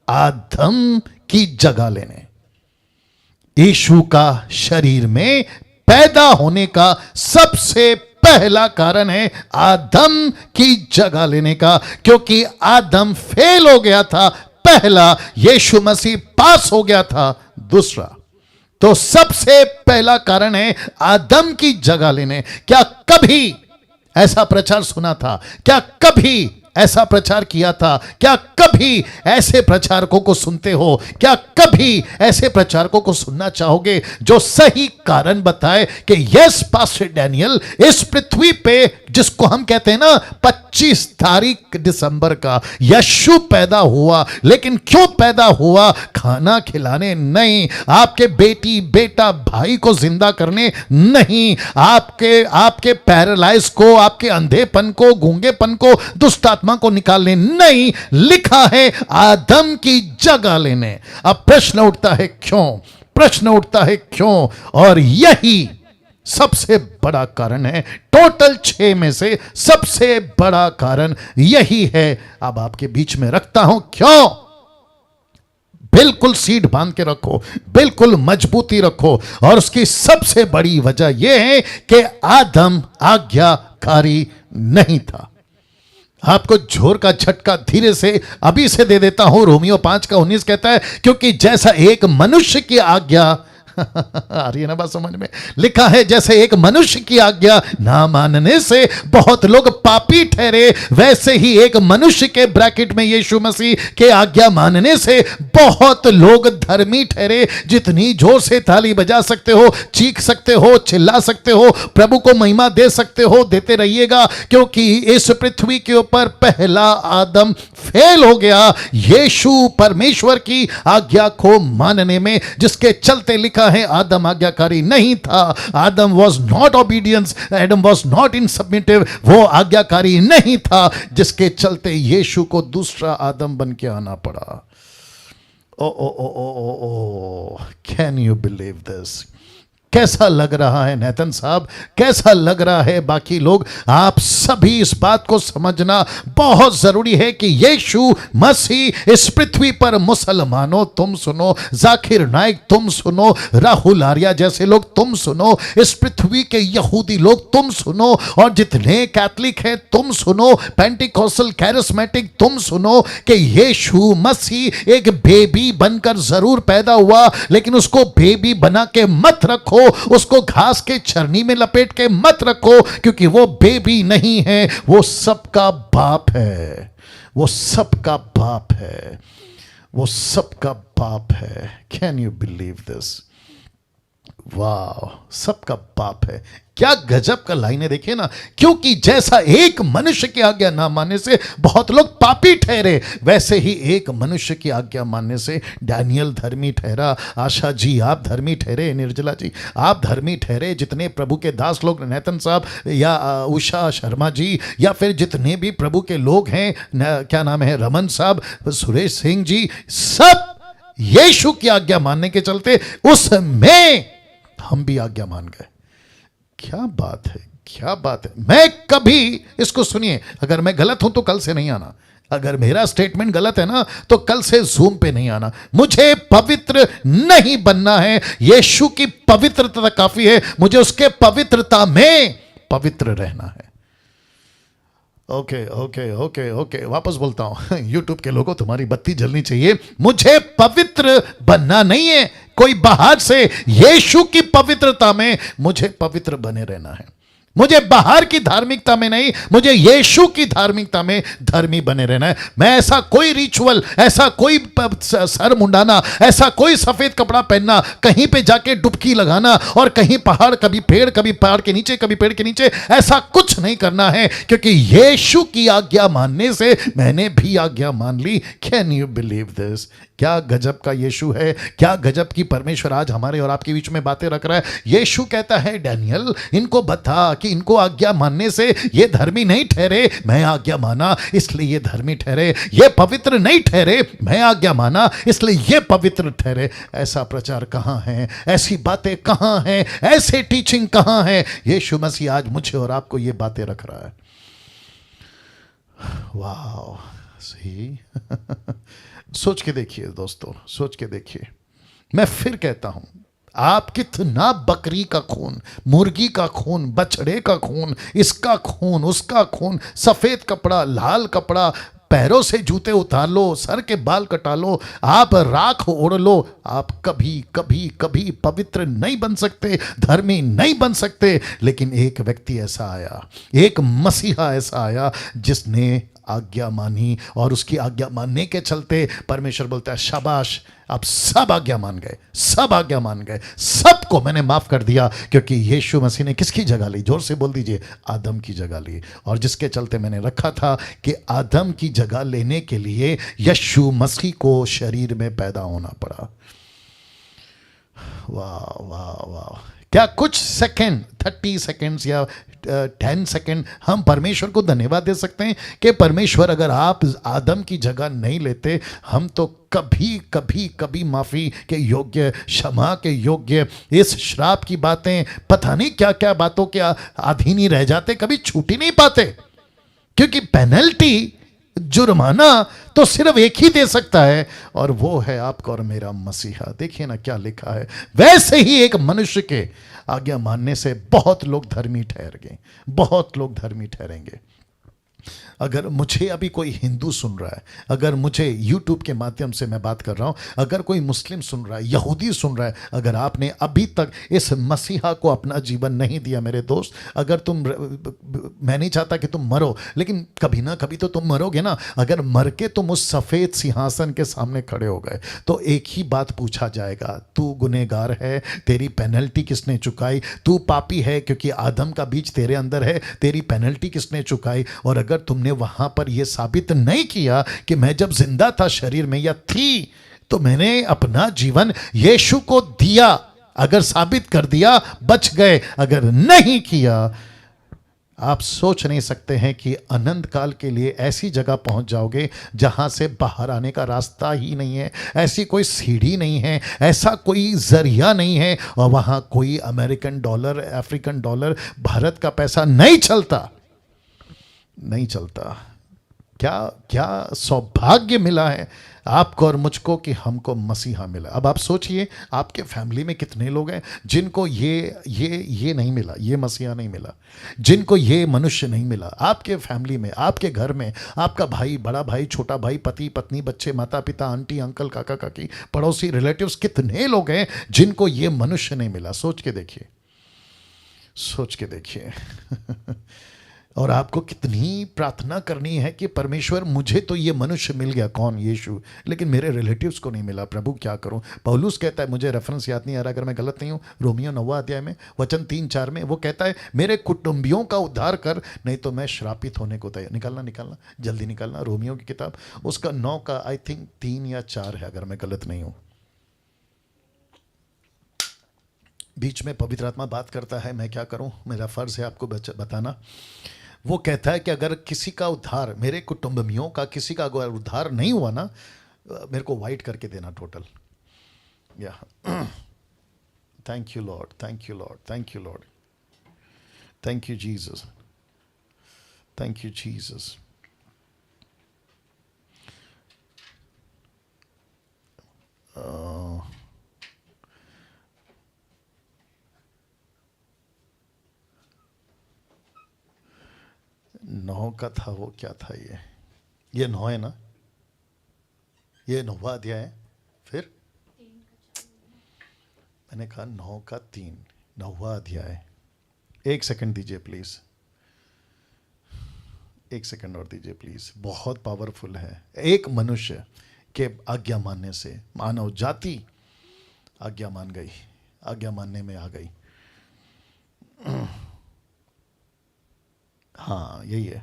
आदम की जगह लेने। यीशु का शरीर में पैदा होने का सबसे पहला कारण है आदम की जगह लेने का, क्योंकि आदम फेल हो गया था पहला, यीशु मसीह पास हो गया था दूसरा। तो सबसे पहला कारण है आदम की जगह लेने। क्या कभी ऐसा प्रचार सुना था? क्या कभी ऐसा प्रचार किया था? क्या कभी ऐसे प्रचारकों को सुनते हो? क्या कभी ऐसे प्रचारकों को सुनना चाहोगे जो सही कारण बताए कि यस पास्टर डैनियल, इस पृथ्वी पे जिसको हम कहते हैं ना 25 तारीख दिसंबर का यीशु पैदा हुआ, लेकिन क्यों पैदा हुआ? खाना खिलाने नहीं, आपके बेटी बेटा भाई को जिंदा करने नहीं, आपके पैरालाइज को, आपके अंधेपन को, गूंगेपन को, दुष्ट आत्मा को निकालने नहीं, लिखा है आदम की जगह लेने। अब प्रश्न उठता है क्यों? प्रश्न उठता है क्यों? और यही सबसे बड़ा कारण है। टोटल 6 में से सबसे बड़ा कारण यही है। अब आपके बीच में रखता हूं क्यों। बिल्कुल सीट बांध के रखो, बिल्कुल मजबूती रखो। और उसकी सबसे बड़ी वजह यह है कि आदम आज्ञाकारी नहीं था। आपको जोर का झटका धीरे से अभी से दे देता हूं। रोमियो 5:19 कहता है, क्योंकि जैसा एक मनुष्य की आज्ञा आ रही है ना बात समझ में? लिखा है जैसे एक मनुष्य की आज्ञा ना मानने से बहुत लोग पापी ठहरे, वैसे ही एक मनुष्य के ब्रैकेट में यीशु मसीह के आज्ञा मानने से बहुत लोग धर्मी ठहरे। जितनी जोर से ताली बजा सकते हो, चीख सकते हो, चिल्ला सकते हो, प्रभु को महिमा दे सकते हो, देते रहिएगा, क्योंकि इस पृथ्वी के ऊपर पहला आदम फेल हो गया यीशु परमेश्वर की आज्ञा को मानने में, जिसके चलते लिखा है आदम आज्ञाकारी नहीं था। Adam was not obedience, Adam was not in submissive, वो आज्ञाकारी नहीं था, जिसके चलते यीशु को दूसरा आदम बन के आना पड़ा। ओ ओ ओ ओ ओ ओ, कैन यू बिलीव दिस? कैसा लग रहा है नेतन साहब? कैसा लग रहा है बाकी लोग? आप सभी इस बात को समझना बहुत जरूरी है कि यीशु मसीह इस पृथ्वी पर, मुसलमानों तुम सुनो, जाकिर नाइक तुम सुनो, राहुल आर्या जैसे लोग तुम सुनो, इस पृथ्वी के यहूदी लोग तुम सुनो, और जितने कैथलिक हैं तुम सुनो, पेंटिकोस्टल कैरिस्मेटिक तुम सुनो, कि यीशु मसीह एक बेबी बनकर जरूर पैदा हुआ, लेकिन उसको बेबी बना के मत रखो, उसको घास के चरनी में लपेट के मत रखो, क्योंकि वो बेबी नहीं है, वो सबका बाप है, वो सबका बाप है, वो सबका बाप है। Can you believe this? वाह, सबका बाप है। क्या गजब का लाइन है, देखिए ना। क्योंकि जैसा एक मनुष्य की आज्ञा ना मानने से बहुत लोग पापी ठहरे, वैसे ही एक मनुष्य की आज्ञा मानने से डैनियल धर्मी ठहरा। आशा जी आप धर्मी ठहरे, निर्जला जी आप धर्मी ठहरे, जितने प्रभु के दास लोग, नैतन साहब या उषा शर्मा जी, या फिर जितने भी प्रभु के लोग हैं, क्या नाम है, रमन साहब, सुरेश सिंह जी, सब यीशु की आज्ञा मानने के चलते उसमें हम भी आज्ञा मान गए। क्या बात है, क्या बात है। मैं कभी, इसको सुनिए, अगर मैं गलत हूं तो कल से नहीं आना, अगर मेरा स्टेटमेंट गलत है ना तो कल से जूम पे नहीं आना। मुझे पवित्र नहीं बनना है, यीशु की पवित्रता काफी है, मुझे उसके पवित्रता में पवित्र रहना है। ओके ओके ओके ओके, वापस बोलता हूं। यूट्यूब के लोगों, तुम्हारी बत्ती जलनी चाहिए। मुझे पवित्र बनना नहीं है कोई बाहर से, यीशु की पवित्रता में मुझे पवित्र बने रहना है। मुझे बाहर की धार्मिकता में नहीं, मुझे यीशु की धार्मिकता में धर्मी बने रहना है। मैं ऐसा कोई रिचुअल, ऐसा कोई सर मुंडाना, ऐसा कोई सफेद कपड़ा पहनना, कहीं पे जाके डुबकी लगाना और कहीं पहाड़, कभी पेड़, कभी पहाड़ के नीचे, कभी पेड़ के नीचे, ऐसा कुछ नहीं करना है, क्योंकि यीशु की आज्ञा मानने से मैंने भी आज्ञा मान ली। Can you believe this? क्या गजब का यीशु है, क्या गजब की परमेश्वर आज हमारे और आपके बीच में बातें रख रहा है। यीशु कहता है, डैनियल इनको बता कि इनको आज्ञा मानने से ये धर्मी नहीं ठहरे, मैं आज्ञा माना इसलिए ये धर्मी ठहरे। ये पवित्र नहीं ठहरे, मैं आज्ञा माना इसलिए ये पवित्र ठहरे। ऐसा प्रचार कहां है, ऐसी बातें कहां हैं, ऐसे टीचिंग कहां है? यीशु मसीह आज मुझे और आपको ये बातें रख रहा है। वाह, सही। सोच के देखिए दोस्तों, सोच के देखिए। मैं फिर कहता हूं, आप कितना बकरी का खून, मुर्गी का खून, बछड़े का खून, इसका खून, उसका खून, सफेद कपड़ा, लाल कपड़ा, पैरों से जूते उतार लो, सर के बाल कटा लो, आप राख ओढ़ लो, आप कभी कभी कभी पवित्र नहीं बन सकते, धर्मी नहीं बन सकते। लेकिन एक व्यक्ति ऐसा आया, एक मसीहा ऐसा आया जिसने आज्ञा मानी, और उसकी आज्ञा मानने के चलते परमेश्वर बोलता है, शाबाश, अब सब आज्ञा मान गए, सब आज्ञा मान गए, सबको मैंने माफ कर दिया। क्योंकि यीशु मसीह ने किसकी जगह ली? जोर से बोल दीजिए, आदम की जगह ली। और जिसके चलते मैंने रखा था कि आदम की जगह लेने के लिए यीशु मसीह को शरीर में पैदा होना पड़ा। वाह वाह वाह, क्या कुछ सेकंड, 30 सेकंड्स या 10 सेकंड हम परमेश्वर को धन्यवाद दे सकते हैं कि परमेश्वर, अगर आप आदम की जगह नहीं लेते, हम तो कभी कभी कभी माफी के योग्य, क्षमा के योग्य, इस श्राप की बातें, पता नहीं क्या क्या बातों के अधीन ही रह जाते, कभी छूट ही नहीं पाते। क्योंकि पेनल्टी, जुर्माना तो सिर्फ एक ही दे सकता है, और वो है आपका और मेरा मसीहा। देखिए ना क्या लिखा है। वैसे ही एक मनुष्य के आज्ञा मानने से बहुत लोग धर्मी ठहर गए, बहुत लोग धर्मी ठहरेंगे। अगर मुझे अभी कोई हिंदू सुन रहा है, अगर मुझे यूट्यूब के माध्यम से मैं बात कर रहा हूं, अगर कोई मुस्लिम सुन रहा है, यहूदी सुन रहा है, अगर आपने अभी तक इस मसीहा को अपना जीवन नहीं दिया, मेरे दोस्त, अगर तुम, मैं नहीं चाहता कि तुम मरो, लेकिन कभी ना कभी तो तुम मरोगे ना। अगर मर के तुम उस सफ़ेद सिंहासन के सामने खड़े हो गए तो एक ही बात पूछा जाएगा, तू गुनहगार है, तेरी पेनल्टी किसने चुकाई? तू पापी है क्योंकि आदम का बीज तेरे अंदर है, तेरी पेनल्टी किसने चुकाई? और अगर तुमने वहां पर यह साबित नहीं किया कि मैं जब जिंदा था शरीर में या थी, तो मैंने अपना जीवन यीशु को दिया, अगर साबित कर दिया बच गए, अगर नहीं किया, आप सोच नहीं सकते हैं कि अनंत काल के लिए ऐसी जगह पहुंच जाओगे जहां से बाहर आने का रास्ता ही नहीं है, ऐसी कोई सीढ़ी नहीं है, ऐसा कोई जरिया नहीं है, और वहां कोई American dollar, African dollar, Bharat का पैसा नहीं चलता, नहीं चलता। क्या क्या सौभाग्य मिला है आपको और मुझको कि हमको मसीहा मिला। अब आप सोचिए, आपके फैमिली में कितने लोग हैं जिनको ये नहीं मिला, ये मसीहा नहीं मिला, जिनको ये मनुष्य नहीं मिला। आपके फैमिली में, आपके घर में, आपका भाई, बड़ा भाई, छोटा भाई, पति पत्नी, बच्चे, माता पिता, आंटी अंकल, काका काकी, पड़ोसी, रिलेटिव्स, कितने लोग हैं जिनको ये मनुष्य नहीं मिला। सोच के देखिए, सोच के देखिए। और आपको कितनी प्रार्थना करनी है कि परमेश्वर मुझे तो ये मनुष्य मिल गया, कौन? यीशु, लेकिन मेरे रिलेटिव्स को नहीं मिला, प्रभु क्या करूं? पौलुस कहता है, मुझे रेफरेंस याद नहीं आ रहा, अगर मैं गलत नहीं हूं, रोमियो 9 अध्याय में वचन 3-4 में वो कहता है, मेरे कुटुंबियों का उद्धार कर, नहीं तो मैं श्रापित होने को तैयार। निकालना जल्दी निकालना, रोमियो की किताब उसका 9 का आई थिंक 3 या 4 है, अगर मैं गलत नहीं हूं। बीच में पवित्र आत्मा बात करता है, मैं क्या करूं, मेरा फर्ज है आपको बताना। वो कहता है कि अगर किसी का उद्धार, मेरे कुटुंबियों का किसी का अगर उद्धार नहीं हुआ ना, मेरे को वाइट करके देना टोटल। या thank you lord, thank you lord, thank you lord, thank you Jesus, thank you Jesus. नौ का था, वो क्या था? ये 9 है ना, ये 9वां अध्याय है। फिर मैंने कहा 9 का 3, 9वां अध्याय। 1 सेकंड दीजिए प्लीज, 1 सेकंड और दीजिए प्लीज, बहुत पावरफुल है। एक मनुष्य के आज्ञा मानने से मानव जाति आज्ञा मान गई, आज्ञा मानने में आ गई। हाँ यही है।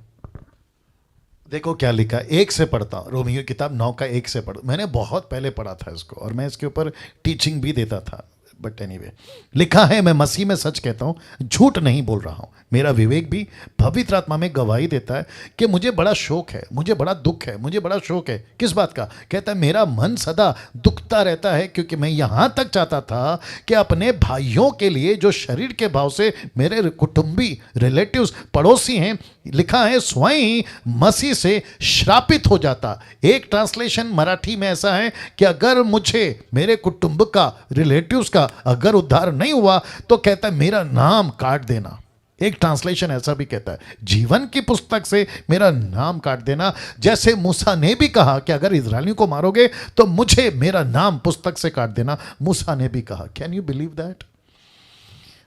देखो क्या लिखा, 1 से पढ़ता हूँ, रोमियो किताब 9 का 1 से पढ़, मैंने बहुत पहले पढ़ा था इसको और मैं इसके ऊपर टीचिंग भी देता था, बट एनीवे लिखा है, मैं मसीह में सच कहता हूँ, झूठ नहीं बोल रहा हूँ, मेरा विवेक भी पवित्र आत्मा में गवाही देता है कि मुझे बड़ा शौक है, मुझे बड़ा दुख है, मुझे बड़ा शौक है। किस बात का? कहता है मेरा मन सदा दुखता रहता है, क्योंकि मैं यहाँ तक चाहता था कि अपने भाइयों के लिए जो शरीर के भाव से मेरे कुटुंबी, रिलेटिव्स, पड़ोसी हैं, लिखा है स्वयं मसीह से श्रापित हो जाता। एक ट्रांसलेशन मराठी में ऐसा है कि अगर मुझे, मेरे कुटुंब का, रिलेटिव्स का अगर उद्धार नहीं हुआ तो कहता है मेरा नाम काट देना। एक ट्रांसलेशन ऐसा भी कहता है, जीवन की पुस्तक से मेरा नाम काट देना। जैसे मूसा ने भी कहा कि अगर इजरायलियों को मारोगे तो मुझे, मेरा नाम पुस्तक से काट देना, मूसा ने भी कहा। Can you believe that?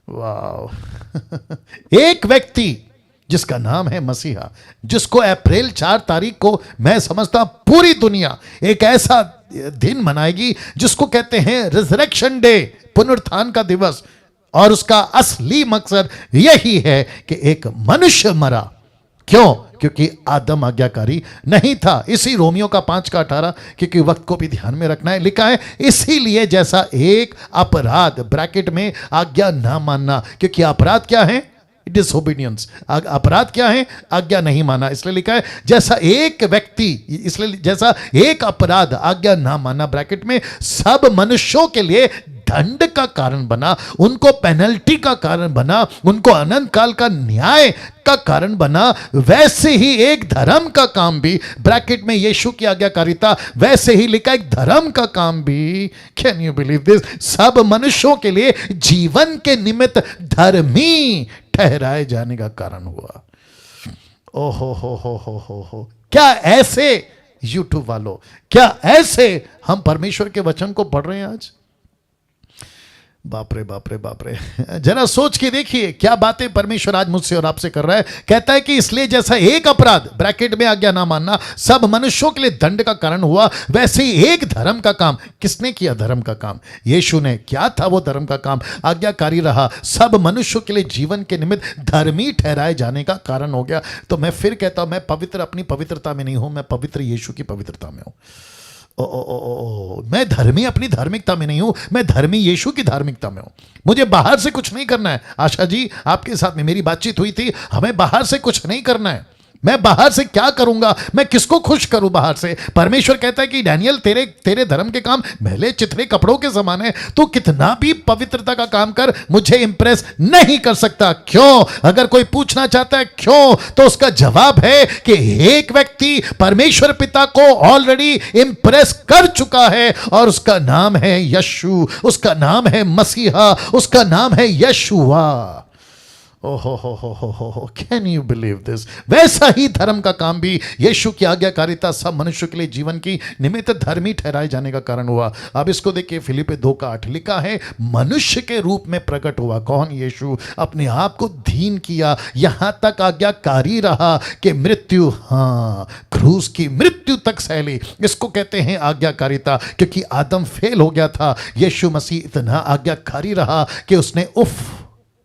वाह। एक व्यक्ति जिसका नाम है मसीहा, जिसको अप्रैल 4 तारीख को मैं समझता पूरी दुनिया एक ऐसा दिन मनाएगी जिसको कहते हैं रिजरेक्शन डे, पुनरुत्थान का दिवस, और उसका असली मकसद यही है कि एक मनुष्य मरा। क्यों? क्योंकि आदम आज्ञाकारी नहीं था। इसी रोमियो का 5 का 18, क्योंकि वक्त को भी ध्यान में रखना है, लिखा है इसीलिए जैसा एक अपराध, ब्रैकेट में आज्ञा ना मानना, क्योंकि अपराध क्या है? डिसोबीडियंस। अपराध क्या है? आज्ञा नहीं माना। इसलिए लिखा है जैसा एक व्यक्ति, इसलिए जैसा एक अपराध, आज्ञा ना माना, ब्रैकेट में, सब मनुष्यों के लिए दंड का कारण बना, उनको पेनल्टी का कारण बना, उनको अनंत काल का न्याय का कारण बना, वैसे ही एक धर्म का काम भी, ब्रैकेट में यीशु की आज्ञाकारिता, वैसे ही लिखा एक धर्म का काम भी, कैन यू बिलीव दिस, सब मनुष्यों के लिए जीवन के निमित्त धर्मी ठहराए जाने का कारण हुआ। ओहो हो। क्या ऐसे यूट्यूब वालों, क्या ऐसे हम परमेश्वर के वचन को पढ़ रहे हैं आज? बाप रे बाप रे बाप रे। जरा सोच के देखिए क्या बातें परमेश्वर आज मुझसे और आपसे कर रहा है। कहता है कि इसलिए जैसा एक अपराध, ब्रैकेट में आज्ञा ना मानना, सब मनुष्यों के लिए दंड का कारण हुआ, वैसे ही एक धर्म का काम। किसने किया धर्म का काम? यीशु ने। क्या था वो धर्म का काम? आज्ञाकारी रहा, सब मनुष्यों के लिए जीवन के निमित्त धर्मी ठहराए जाने का कारण हो गया। तो मैं फिर कहता हूं, मैं पवित्र अपनी पवित्रता में नहीं हूं, मैं पवित्र यीशु की पवित्रता में हूं। मैं धर्मी अपनी धार्मिकता में नहीं हूं, मैं धर्मी यीशु की धार्मिकता में हूं। मुझे बाहर से कुछ नहीं करना है। आशा जी, आपके साथ में मेरी बातचीत हुई थी, हमें बाहर से कुछ नहीं करना है। मैं बाहर से क्या करूंगा? मैं किसको खुश करूं बाहर से? परमेश्वर कहता है कि डैनियल, तेरे धर्म के काम मैले चिथड़े कपड़ों के समान है, तो कितना भी पवित्रता का काम कर, मुझे इंप्रेस नहीं कर सकता। क्यों? अगर कोई पूछना चाहता है क्यों, तो उसका जवाब है कि एक व्यक्ति परमेश्वर पिता को ऑलरेडी इंप्रेस कर चुका है, और उसका नाम है यीशु, उसका नाम है मसीहा, उसका नाम है यशुआ। ओहो हो, कैन यू बिलीव दिस? वैसा ही धर्म का काम भी यीशु की आज्ञाकारिता सब मनुष्य के लिए जीवन की निमित्त धर्मी ठहराए जाने का कारण हुआ। अब इसको देखिए, फिलिप्पी 2:8 लिखा है, मनुष्य के रूप में प्रकट हुआ। कौन? यीशु। अपने आप को दीन किया, यहां तक आज्ञाकारी रहा कि मृत्यु, हाँ, क्रूस की मृत्यु तक सहली। इसको कहते हैं आज्ञाकारिता, क्योंकि आदम फेल हो गया था। यीशु मसीह इतना आज्ञाकारी रहा कि उसने उफ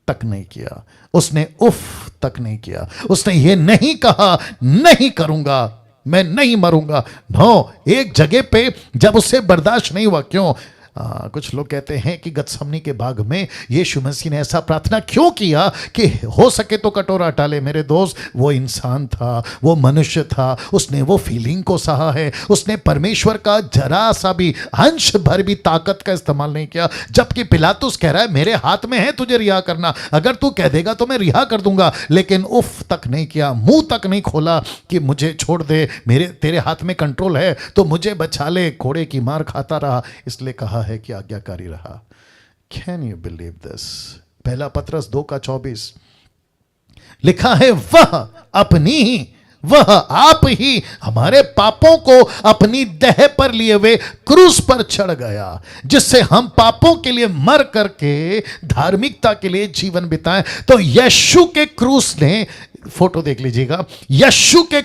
तक नहीं किया, उसने उफ तक नहीं किया। उसने ये नहीं कहा, नहीं करूंगा, मैं नहीं मरूंगा। नो, एक जगह पे जब उससे बर्दाश्त नहीं हुआ, क्यों? कुछ लोग कहते हैं कि गतसमनी के बाग में यीशु मसीह ने ऐसा प्रार्थना क्यों किया कि हो सके तो कटोरा हटा ले। मेरे दोस्त, वो इंसान था, वो मनुष्य था, उसने वो फीलिंग को सहा है। उसने परमेश्वर का जरा सा भी अंश भर भी ताकत का इस्तेमाल नहीं किया। जबकि पिलातुस कह रहा है, मेरे हाथ में है तुझे रिहा करना, अगर तू कह देगा तो मैं रिहा कर दूंगा। लेकिन उफ तक नहीं किया, मुंह तक नहीं खोला कि मुझे छोड़ दे, मेरे तेरे हाथ में कंट्रोल है तो मुझे बचा ले। घोड़े की मार खाता रहा, इसलिए कहा है कि आज्ञाकारी रहा। Can you believe this? पहला पत्रस 2:24 लिखा है, वह आप ही हमारे पापों को अपनी देह पर लिए हुए क्रूस पर चढ़ गया, जिससे हम पापों के लिए मर करके धार्मिकता के लिए जीवन बिताएं। तो यीशु के क्रूस ने, फोटो देख लीजिएगा, यीशु के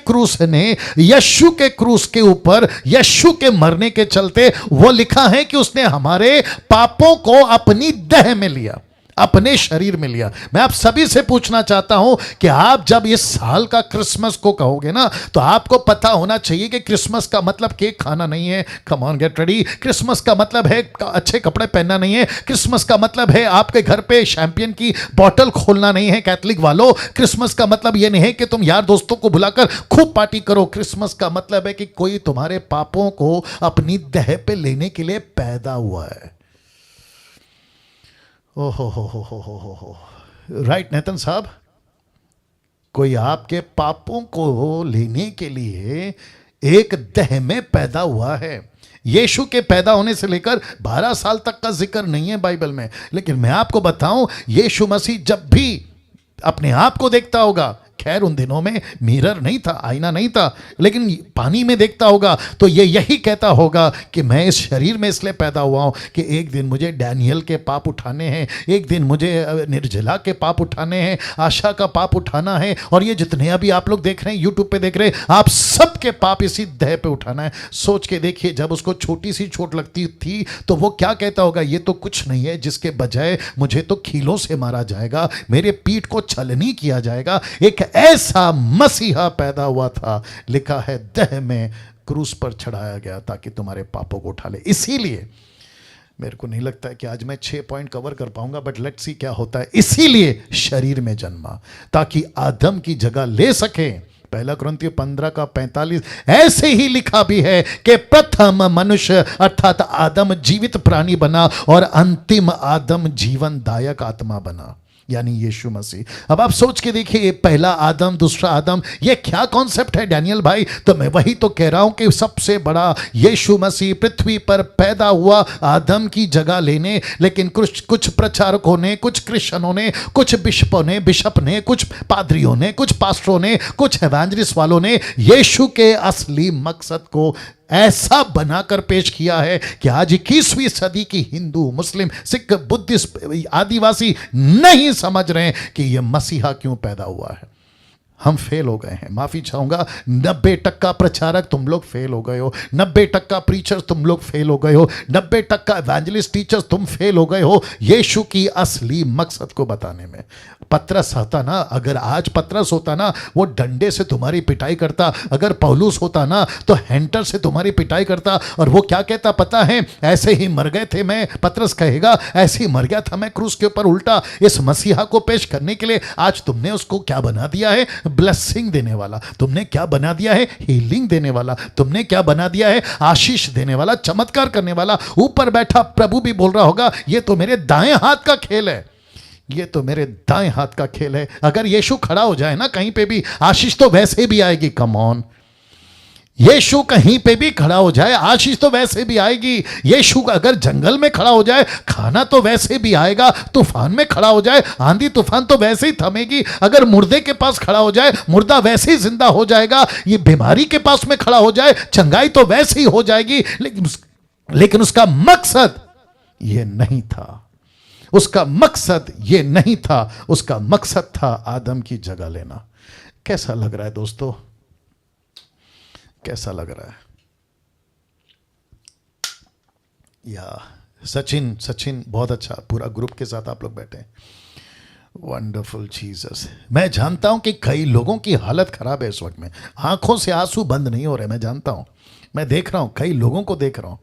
क्रूस के ऊपर यीशु के मरने के चलते वो लिखा है कि उसने हमारे पापों को अपनी देह में लिया, अपने शरीर में लिया। मैं आप सभी से पूछना चाहता हूं कि आप जब इस साल का क्रिसमस को कहोगे ना, तो आपको पता होना चाहिए कि क्रिसमस का मतलब केक खाना नहीं है। कम ऑन, गेट रेडी। क्रिसमस का मतलब है अच्छे कपड़े पहनना नहीं है। क्रिसमस का मतलब है आपके घर पे शैंपियन की बोतल खोलना नहीं है, कैथलिक वालों। क्रिसमस का मतलब यह नहीं है कि तुम यार दोस्तों को बुलाकर खूब पार्टी करो। क्रिसमस का मतलब है कि कोई तुम्हारे पापों को अपनी देह पे लेने के लिए पैदा हुआ है। ओहो हो, राइट नेतन साहब? कोई आपके पापों को लेने के लिए एक देह में पैदा हुआ है। यीशु के पैदा होने से लेकर 12 साल तक का जिक्र नहीं है बाइबल में, लेकिन मैं आपको बताऊं, यीशु मसीह जब भी अपने आप को देखता होगा, खैर उन दिनों में मिरर नहीं था, आईना नहीं था, लेकिन पानी में देखता होगा तो ये यही कहता होगा कि मैं इस शरीर में इसलिए पैदा हुआ हूं कि एक दिन मुझे डैनियल के पाप उठाने हैं, एक दिन मुझे निर्जला के पाप उठाने हैं, आशा का पाप उठाना है, और ये जितने अभी आप लोग देख रहे हैं, यूट्यूब पे देख रहे हैं, आप सबके पाप इसी देह पे उठाना है। सोच के देखिए, जब उसको छोटी सी चोट लगती थी तो वो क्या कहता होगा? ये तो कुछ नहीं है, जिसके बजाय मुझे तो खीलों से मारा जाएगा, मेरे पीठ को छलनी किया जाएगा। एक ऐसा मसीहा पैदा हुआ था, लिखा है देह में क्रूस पर चढ़ाया गया ताकि तुम्हारे पापों को उठा ले। इसीलिए मेरे को नहीं लगता है कि आज मैं 6 पॉइंट कवर कर पाऊंगा, बट लेट्स सी क्या होता है। इसीलिए शरीर में जन्मा ताकि आदम की जगह ले सके। पहला कुरिन्थियों 15:45 ऐसे ही लिखा भी है कि प्रथम मनुष्य अर्थात आदम जीवित प्राणी बना और अंतिम आदम जीवनदायक आत्मा बना, यानी यीशु मसीह। अब आप सोच के देखिए, पहला आदम दूसरा आदम, ये क्या कॉन्सेप्ट है डैनियल भाई? तो मैं वही तो कह रहा हूं कि सबसे बड़ा यीशु मसीह पृथ्वी पर पैदा हुआ आदम की जगह लेने। लेकिन कुछ प्रचारकों ने, कुछ क्रिश्चियनों ने, कुछ बिशप ने, कुछ पादरियों ने, कुछ पास्टरों ने, कुछ एवेंजलिस्ट वालों ने यीशु के असली मकसद को ऐसा बनाकर पेश किया है कि आज 21वीं सदी की हिंदू, मुस्लिम, सिख, बुद्धिस्ट, आदिवासी नहीं समझ रहे हैं कि यह मसीहा क्यों पैदा हुआ है। हम फेल हो गए हैं, माफी चाहूंगा। 90% प्रचारक तुम लोग फेल हो गए हो, 90% प्रीचर तुम लोग फेल हो गए हो, 90% एवेंजलिस्ट टीचर्स तुम फेल हो गए हो यीशु की असली मकसद को बताने में। पतरस होता ना, अगर आज पतरस होता ना, वो डंडे से तुम्हारी पिटाई करता। अगर पौलुस होता ना, तो हैंटर से तुम्हारी पिटाई करता। और वो क्या कहता पता है? ऐसे ही मर गए थे मैं, पतरस कहेगा, ऐसे ही मर गया था मैं क्रूस के ऊपर उल्टा। इस मसीहा को पेश करने के लिए आज तुमने उसको क्या बना दिया है? ब्लेसिंग देने वाला। तुमने क्या बना दिया है? हीलिंग देने वाला। तुमने क्या बना दिया है? आशीष देने वाला, चमत्कार करने वाला। ऊपर बैठा प्रभु भी बोल रहा होगा, ये तो मेरे दाएं हाथ का खेल है, ये तो मेरे दाएं हाथ का खेल है। अगर यीशु खड़ा हो जाए ना कहीं पे भी, आशीष तो वैसे भी आएगी। कम ऑन, यीशु कहीं पे भी खड़ा हो जाए, आशीष तो वैसे भी आएगी। यीशु अगर जंगल में खड़ा हो जाए, खाना तो वैसे भी आएगा। तूफान में खड़ा हो जाए, आंधी तूफान तो वैसे ही थमेगी। अगर मुर्दे के पास खड़ा हो जाए, मुर्दा वैसे ही जिंदा हो जाएगा। ये बीमारी के पास में खड़ा हो जाए, चंगाई तो वैसे ही हो जाएगी। लेकिन उसका मकसद ये नहीं था। उसका मकसद ये नहीं था। उसका मकसद था आदम की जगह लेना। कैसा लग रहा है दोस्तों? कैसा लग रहा है? या सचिन बहुत अच्छा, पूरा ग्रुप के साथ आप लोग बैठे। Wonderful Jesus. मैं जानता हूं कि कई लोगों की हालत खराब है इस वक्त में, आंखों से आंसू बंद नहीं हो रहे। मैं जानता हूं, मैं देख रहा हूं, कई लोगों को देख रहा हूं।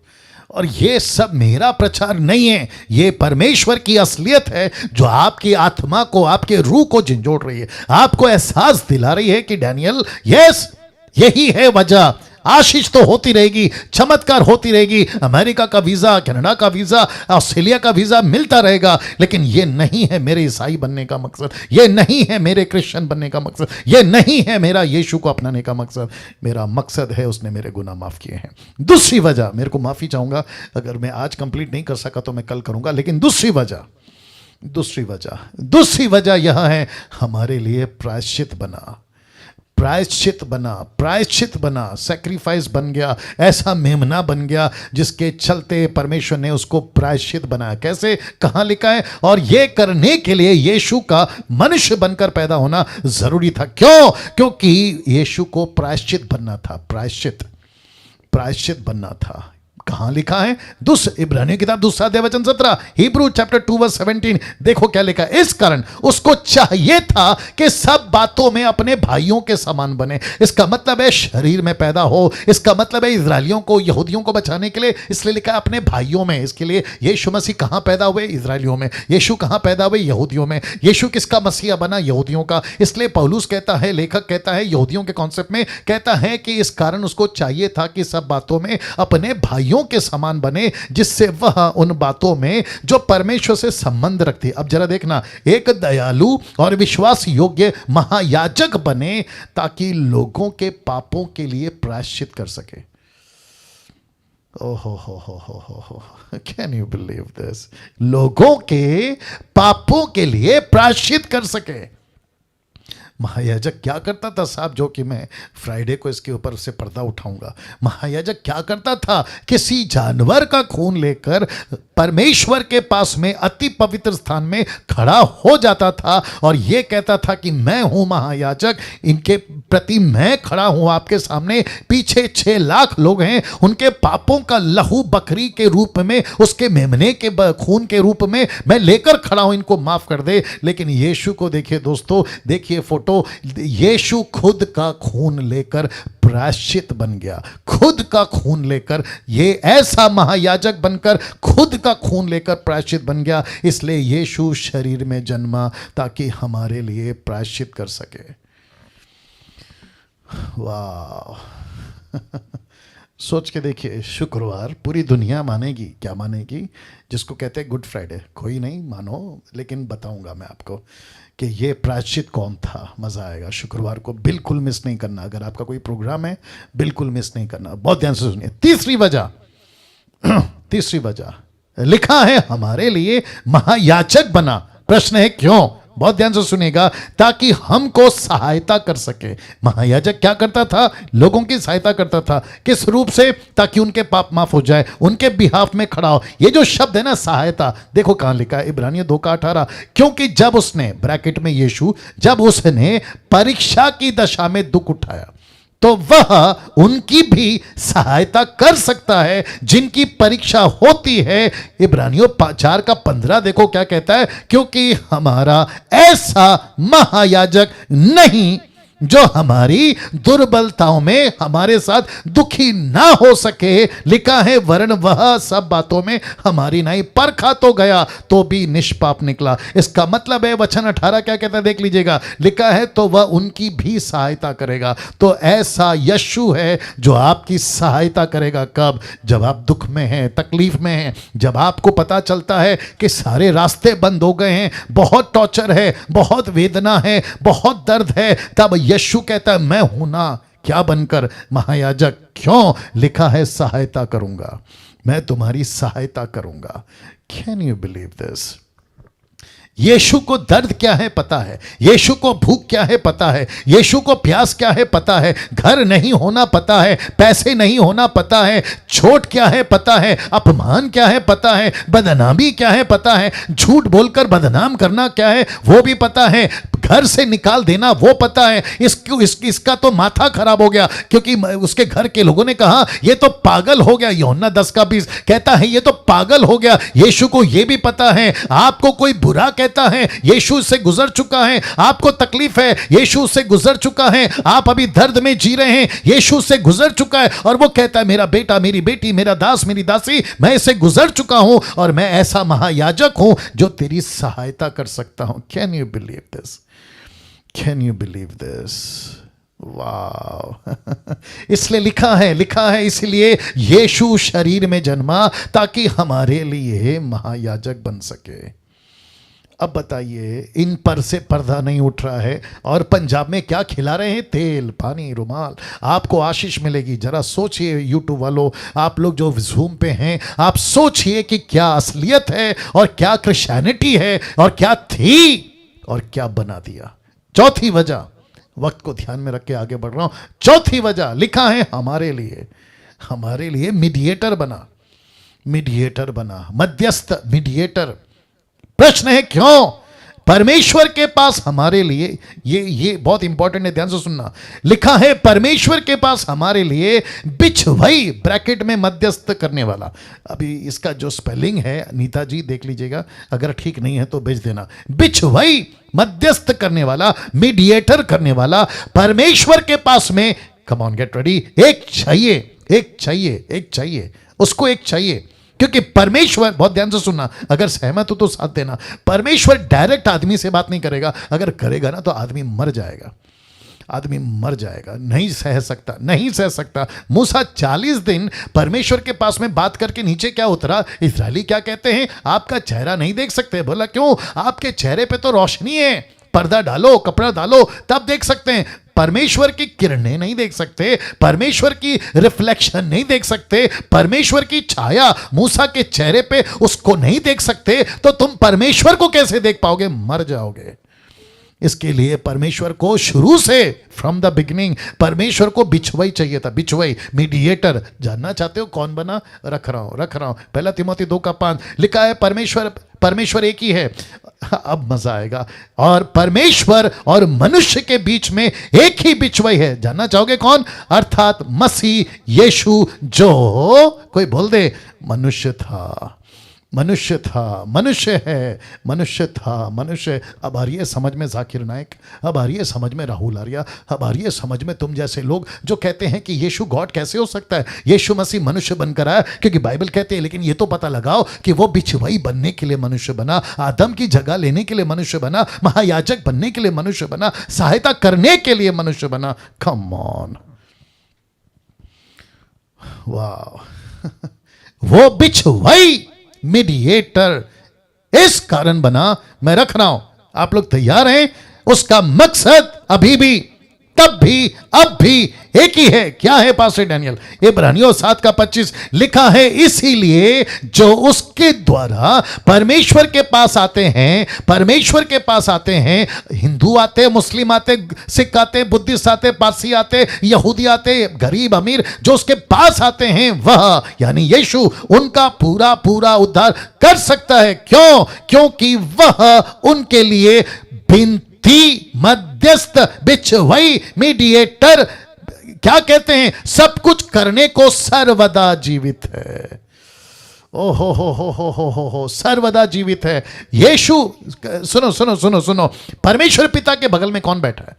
और ये सब मेरा प्रचार नहीं है, ये परमेश्वर की असलियत है जो आपकी आत्मा को, आपके रूह को झंझोड़ रही है, आपको एहसास दिला रही है कि डैनियल, यस, यही है वजह। आशीष तो होती रहेगी, चमत्कार होती रहेगी, अमेरिका का वीजा, कनाडा का वीजा, ऑस्ट्रेलिया का वीजा मिलता रहेगा, लेकिन यह नहीं है मेरे ईसाई बनने का मकसद, यह नहीं है मेरे क्रिश्चियन बनने का मकसद, यह नहीं है मेरा यीशु को अपनाने का मकसद। मेरा मकसद है उसने मेरे गुनाह माफ किए हैं। दूसरी वजह, मेरे को माफी चाहूंगा अगर मैं आज कंप्लीट नहीं कर सका तो मैं कल करूंगा, लेकिन दूसरी वजह यह है, हमारे लिए प्रायश्चित बना, सैक्रिफाइस बन गया, ऐसा मेमना बन गया जिसके चलते परमेश्वर ने उसको प्रायश्चित बनाया। कैसे, कहां लिखा है? और यह करने के लिए यीशु का मनुष्य बनकर पैदा होना जरूरी था। क्यों? क्योंकि यीशु को प्रायश्चित बनना था, प्रायश्चित बनना था। कहां लिखा है? इब्रानियों किताब 2 अध्याय वचन 17, हिब्रू चैप्टर 2 वर्स 17। देखो क्या लिखा है। इस कारण उसको चाहिए था कि सब बातों में अपने भाइयों के समान बने। इसका मतलब है शरीर में पैदा हो। इसका मतलब है इजरायलियों को, यहूदियों को बचाने के लिए, इसलिए लिखा है अपने भाइयों में। इसके लिए यीशु मसीह कहां पैदा हुए? इजरायलियों में। यीशु कहां पैदा हुए? यहूदियों में। यीशु किसका मसीहा बना? यहूदियों का। इसलिए पौलुस कहता है, लेखक कहता है, यहूदियों के कॉन्सेप्ट में कहता है कि इस कारण उसको चाहिए था कि सब बातों में अपने भाइयों के समान बने, जिससे वह उन बातों में जो परमेश्वर से संबंध रखती। अब जरा देखना, एक दयालु और विश्वास योग्य महायाजक बने ताकि लोगों के पापों के लिए प्रायश्चित कर सके। ओहो, कैन यू बिलीव दिस? लोगों के पापों के लिए प्रायश्चित कर सके। महायाजक क्या करता था साहब, जो कि मैं फ्राइडे को इसके ऊपर से पर्दा उठाऊंगा। महायाजक क्या करता था? किसी जानवर का खून लेकर परमेश्वर के पास में अति पवित्र स्थान में खड़ा हो जाता था और यह कहता था कि मैं हूं महायाजक, इनके प्रति मैं खड़ा हूं आपके सामने। पीछे 6 लाख लोग हैं, उनके पापों का लहू बकरी के रूप में, उसके मेमने के खून के रूप में मैं लेकर खड़ा हूं, इनको माफ कर दे। लेकिन यीशु को देखिए दोस्तों, देखिए फोटो, यीशु खुद का खून लेकर प्रायश्चित बन गया। खुद का खून लेकर, ये ऐसा महायाजक बनकर खुद का खून लेकर प्रायश्चित बन गया। इसलिए यीशु शरीर में जन्मा ताकि हमारे लिए प्रायश्चित कर सके। वाह सोच के देखिए, शुक्रवार पूरी दुनिया मानेगी। क्या मानेगी? जिसको कहते हैं गुड फ्राइडे। कोई नहीं मानो, लेकिन बताऊंगा मैं आपको कि ये प्रायश्चित कौन था। मज़ा आएगा। शुक्रवार को बिल्कुल मिस नहीं करना। अगर आपका कोई प्रोग्राम है, बिल्कुल मिस नहीं करना। बहुत ध्यान से सुनिए। तीसरी वजह लिखा है हमारे लिए महायाजक बना। प्रश्न है क्यों? बहुत ध्यान से सुनिएगा, ताकि हमको सहायता कर सके। महायाजक क्या करता था? लोगों की सहायता करता था। किस रूप से? ताकि उनके पाप माफ हो जाए, उनके बिहाफ में खड़ा हो। ये जो शब्द है ना, सहायता, देखो कहां लिखा है, इब्रानियों 2:18। क्योंकि जब उसने, ब्रैकेट में यीशु, जब उसने परीक्षा की दशा में दुख उठाया तो वह उनकी भी सहायता कर सकता है जिनकी परीक्षा होती है। इब्रानियों 4:15 देखो क्या कहता है, क्योंकि हमारा ऐसा महायाजक नहीं जो हमारी दुर्बलताओं में हमारे साथ दुखी ना हो सके। लिखा है वरन वह सब बातों में हमारी नहीं परखा तो गया तो भी निष्पाप निकला। इसका मतलब है वचन 18 क्या कहता है, देख लीजिएगा। लिखा है तो वह उनकी भी सहायता करेगा। तो ऐसा यीशु है जो आपकी सहायता करेगा। कब? जब आप दुख में हैं, तकलीफ में हैं, जब आपको पता चलता है कि सारे रास्ते बंद हो गए हैं, बहुत टॉर्चर है, बहुत वेदना है, बहुत दर्द है, तब यीशु कहता है मैं हूं ना। क्या बनकर महायाजक? क्यों? लिखा है सहायता करूंगा, मैं तुम्हारी सहायता करूंगा। Can you believe this? यीशु को दर्द क्या है पता है, यीशु को भूख क्या है पता है, यीशु को प्यास क्या है पता है, घर नहीं होना पता है, पैसे नहीं होना पता है, चोट क्या है पता है, अपमान क्या है पता है, बदनामी क्या है पता है, झूठ बोलकर बदनाम करना क्या है वो भी पता है, घर से निकाल देना वो पता है। इसका तो माथा खराब हो गया, क्योंकि उसके घर के लोगों ने कहा ये तो पागल हो गया। यूहन्ना 10:20 कहता है ये तो पागल हो गया। यीशु को ये भी पता है आपको कोई बुरा कहता है, यीशु से गुजर चुका है, आपको तकलीफ है, यीशु से गुजर चुका है, आप अभी दर्द में जी रहे हैं, यीशु से गुजर चुका है, और वो कहता है मेरा बेटा, मेरी बेटी, मेरा दास, मेरी दासी, मैं इससे गुजर चुका हूं और मैं ऐसा महायाजक हूं जो तेरी सहायता कर सकता हूं। Can you believe this? Can you believe this? वाह! इसलिए लिखा है इसलिए यीशु शरीर में जन्मा ताकि हमारे लिए महायाजक बन सके। अब बताइए, इन पर से पर्दा नहीं उठ रहा है और पंजाब में क्या खिला रहे हैं? तेल, पानी, रुमाल। आपको आशीष मिलेगी। जरा सोचिए यूट्यूब वालों, आप लोग जो जूम पे हैं, आप सोचिए कि क्या असलियत है और क्या क्रिश्चियनिटी है और क्या थी और क्या बना दिया। चौथी वजह, वक्त को ध्यान में रख के आगे बढ़ रहा हूं। चौथी वजह लिखा है हमारे लिए मीडिएटर बना, मध्यस्थ, मीडिएटर। प्रश्न है क्यों? परमेश्वर के पास हमारे लिए, ये बहुत इंपॉर्टेंट है, ध्यान से सुनना। लिखा है परमेश्वर के पास हमारे लिए बिछवई, ब्रैकेट में मध्यस्थ करने वाला। अभी इसका जो स्पेलिंग है नीता जी देख लीजिएगा, अगर ठीक नहीं है तो भेज देना। बिछवई, मध्यस्थ करने वाला, मीडिएटर करने वाला परमेश्वर के पास में। कम ऑन, गेट रेडी। एक चाहिए, उसको एक चाहिए, क्योंकि परमेश्वर, बहुत ध्यान से सुनना, अगर सहमत हो तो साथ देना, परमेश्वर डायरेक्ट आदमी से बात नहीं करेगा। अगर करेगा ना तो आदमी मर जाएगा, नहीं सह सकता। मूसा 40 दिन परमेश्वर के पास में बात करके नीचे क्या उतरा? इस्राएली क्या कहते हैं? आपका चेहरा नहीं देख सकते। बोला क्यों? आपके चेहरे पे तो रोशनी है, पर्दा डालो, कपड़ा डालो, तब देख सकते हैं। परमेश्वर की किरणें नहीं देख सकते, परमेश्वर की रिफ्लेक्शन नहीं देख सकते, परमेश्वर की छाया मूसा के चेहरे पे उसको नहीं देख सकते, तो तुम परमेश्वर को कैसे देख पाओगे? मर जाओगे। इसके लिए परमेश्वर को शुरू से, फ्रॉम द बिगिनिंग, परमेश्वर को बिछवई चाहिए था। बिछवई, मीडिएटर। जानना चाहते हो कौन बना? रख रहा हूं। 1 तिमोथी 2:5 लिखा है परमेश्वर एक ही है। अब मजा आएगा। और परमेश्वर और मनुष्य के बीच में एक ही बिछवई है। जानना चाहोगे कौन? अर्थात मसीह यीशु, जो कोई बोल दे मनुष्य था। अब आ रही है समझ में जाकिर नायक, अब आ रही है समझ में राहुल आर्या, अब आ रही है समझ में तुम जैसे लोग जो कहते हैं कि यीशु गॉड कैसे हो सकता है? यीशु मसीह मनुष्य बनकर आया क्योंकि बाइबल कहते हैं, लेकिन ये तो पता लगाओ कि वो बिछवई बनने के लिए मनुष्य बना, आदम की जगह लेने के लिए मनुष्य बना, महायाजक बनने के लिए मनुष्य बना, सहायता करने के लिए मनुष्य बना। कम ऑन, वाह! वो बिछवई, मीडिएटर इस कारण बना। मैं रख रहा हूं, आप लोग तैयार हैं? उसका मकसद अभी भी, तब भी, अब भी एक ही है। क्या है पास्टर डैनियल? इब्रानियों 7:25 लिखा है, इसीलिए जो उसके द्वारा परमेश्वर के पास आते हैं, हिंदू आते, मुस्लिम आते, सिख आते, बुद्धिस्ट आते, पारसी आते, यहूदी आते, गरीब अमीर, जो उसके पास आते हैं वह यानी यीशु उनका पूरा उद्धार कर सकता है। क्यों? क्योंकि वह उनके लिए बिनती, मध्यस्थ, बिछवई, मीडिएटर, क्या कहते हैं? सब कुछ करने को सर्वदा जीवित है। ओ हो, सर्वदा जीवित है यीशु। सुनो, परमेश्वर पिता के बगल में कौन बैठा है?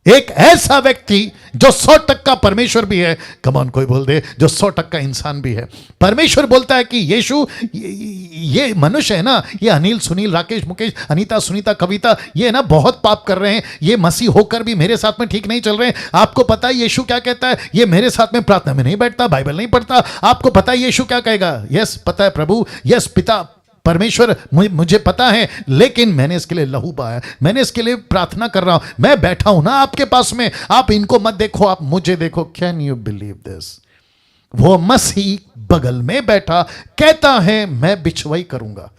एक ऐसा व्यक्ति जो 100% परमेश्वर भी है। कम ऑन, कोई बोल दे, जो 100% इंसान भी है। परमेश्वर बोलता है कि यीशु, ये मनुष्य है ना, ये अनिल, सुनील, राकेश, मुकेश, अनीता, सुनीता, कविता, ये ना बहुत पाप कर रहे हैं, ये मसीह होकर भी मेरे साथ में ठीक नहीं चल रहे हैं। आपको पता है यीशु क्या कहता है? ये मेरे साथ में प्रार्थना में नहीं बैठता, बाइबल नहीं पढ़ता। आपको पता है यीशु क्या कहेगा? यस, पता है प्रभु, यस पिता, परमेश्वर मुझे पता है, लेकिन मैंने इसके लिए लहू बहाया, मैंने इसके लिए प्रार्थना कर रहा हूं, मैं बैठा हूं ना आपके पास में, आप इनको मत देखो, आप मुझे देखो। Can you believe this? वो मसीह बगल में बैठा कहता है मैं बिछवाई करूंगा।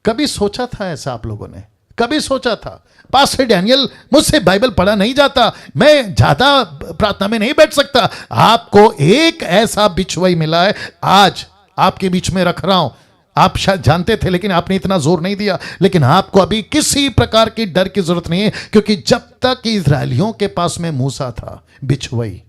कभी सोचा था ऐसा आप लोगों ने? कभी सोचा था? पास्टर डैनियल, मुझसे बाइबल पढ़ा नहीं जाता, मैं ज्यादा प्रार्थना में नहीं बैठ सकता। आपको एक ऐसा बिछवाई मिला है, आज आपके बीच में रख रहा हूं। आप शायद जानते थे लेकिन आपने इतना जोर नहीं दिया, लेकिन आपको अभी किसी प्रकार की डर की जरूरत नहीं है, क्योंकि जब तक इजरायलियों के पास में मूसा था, बिछवाई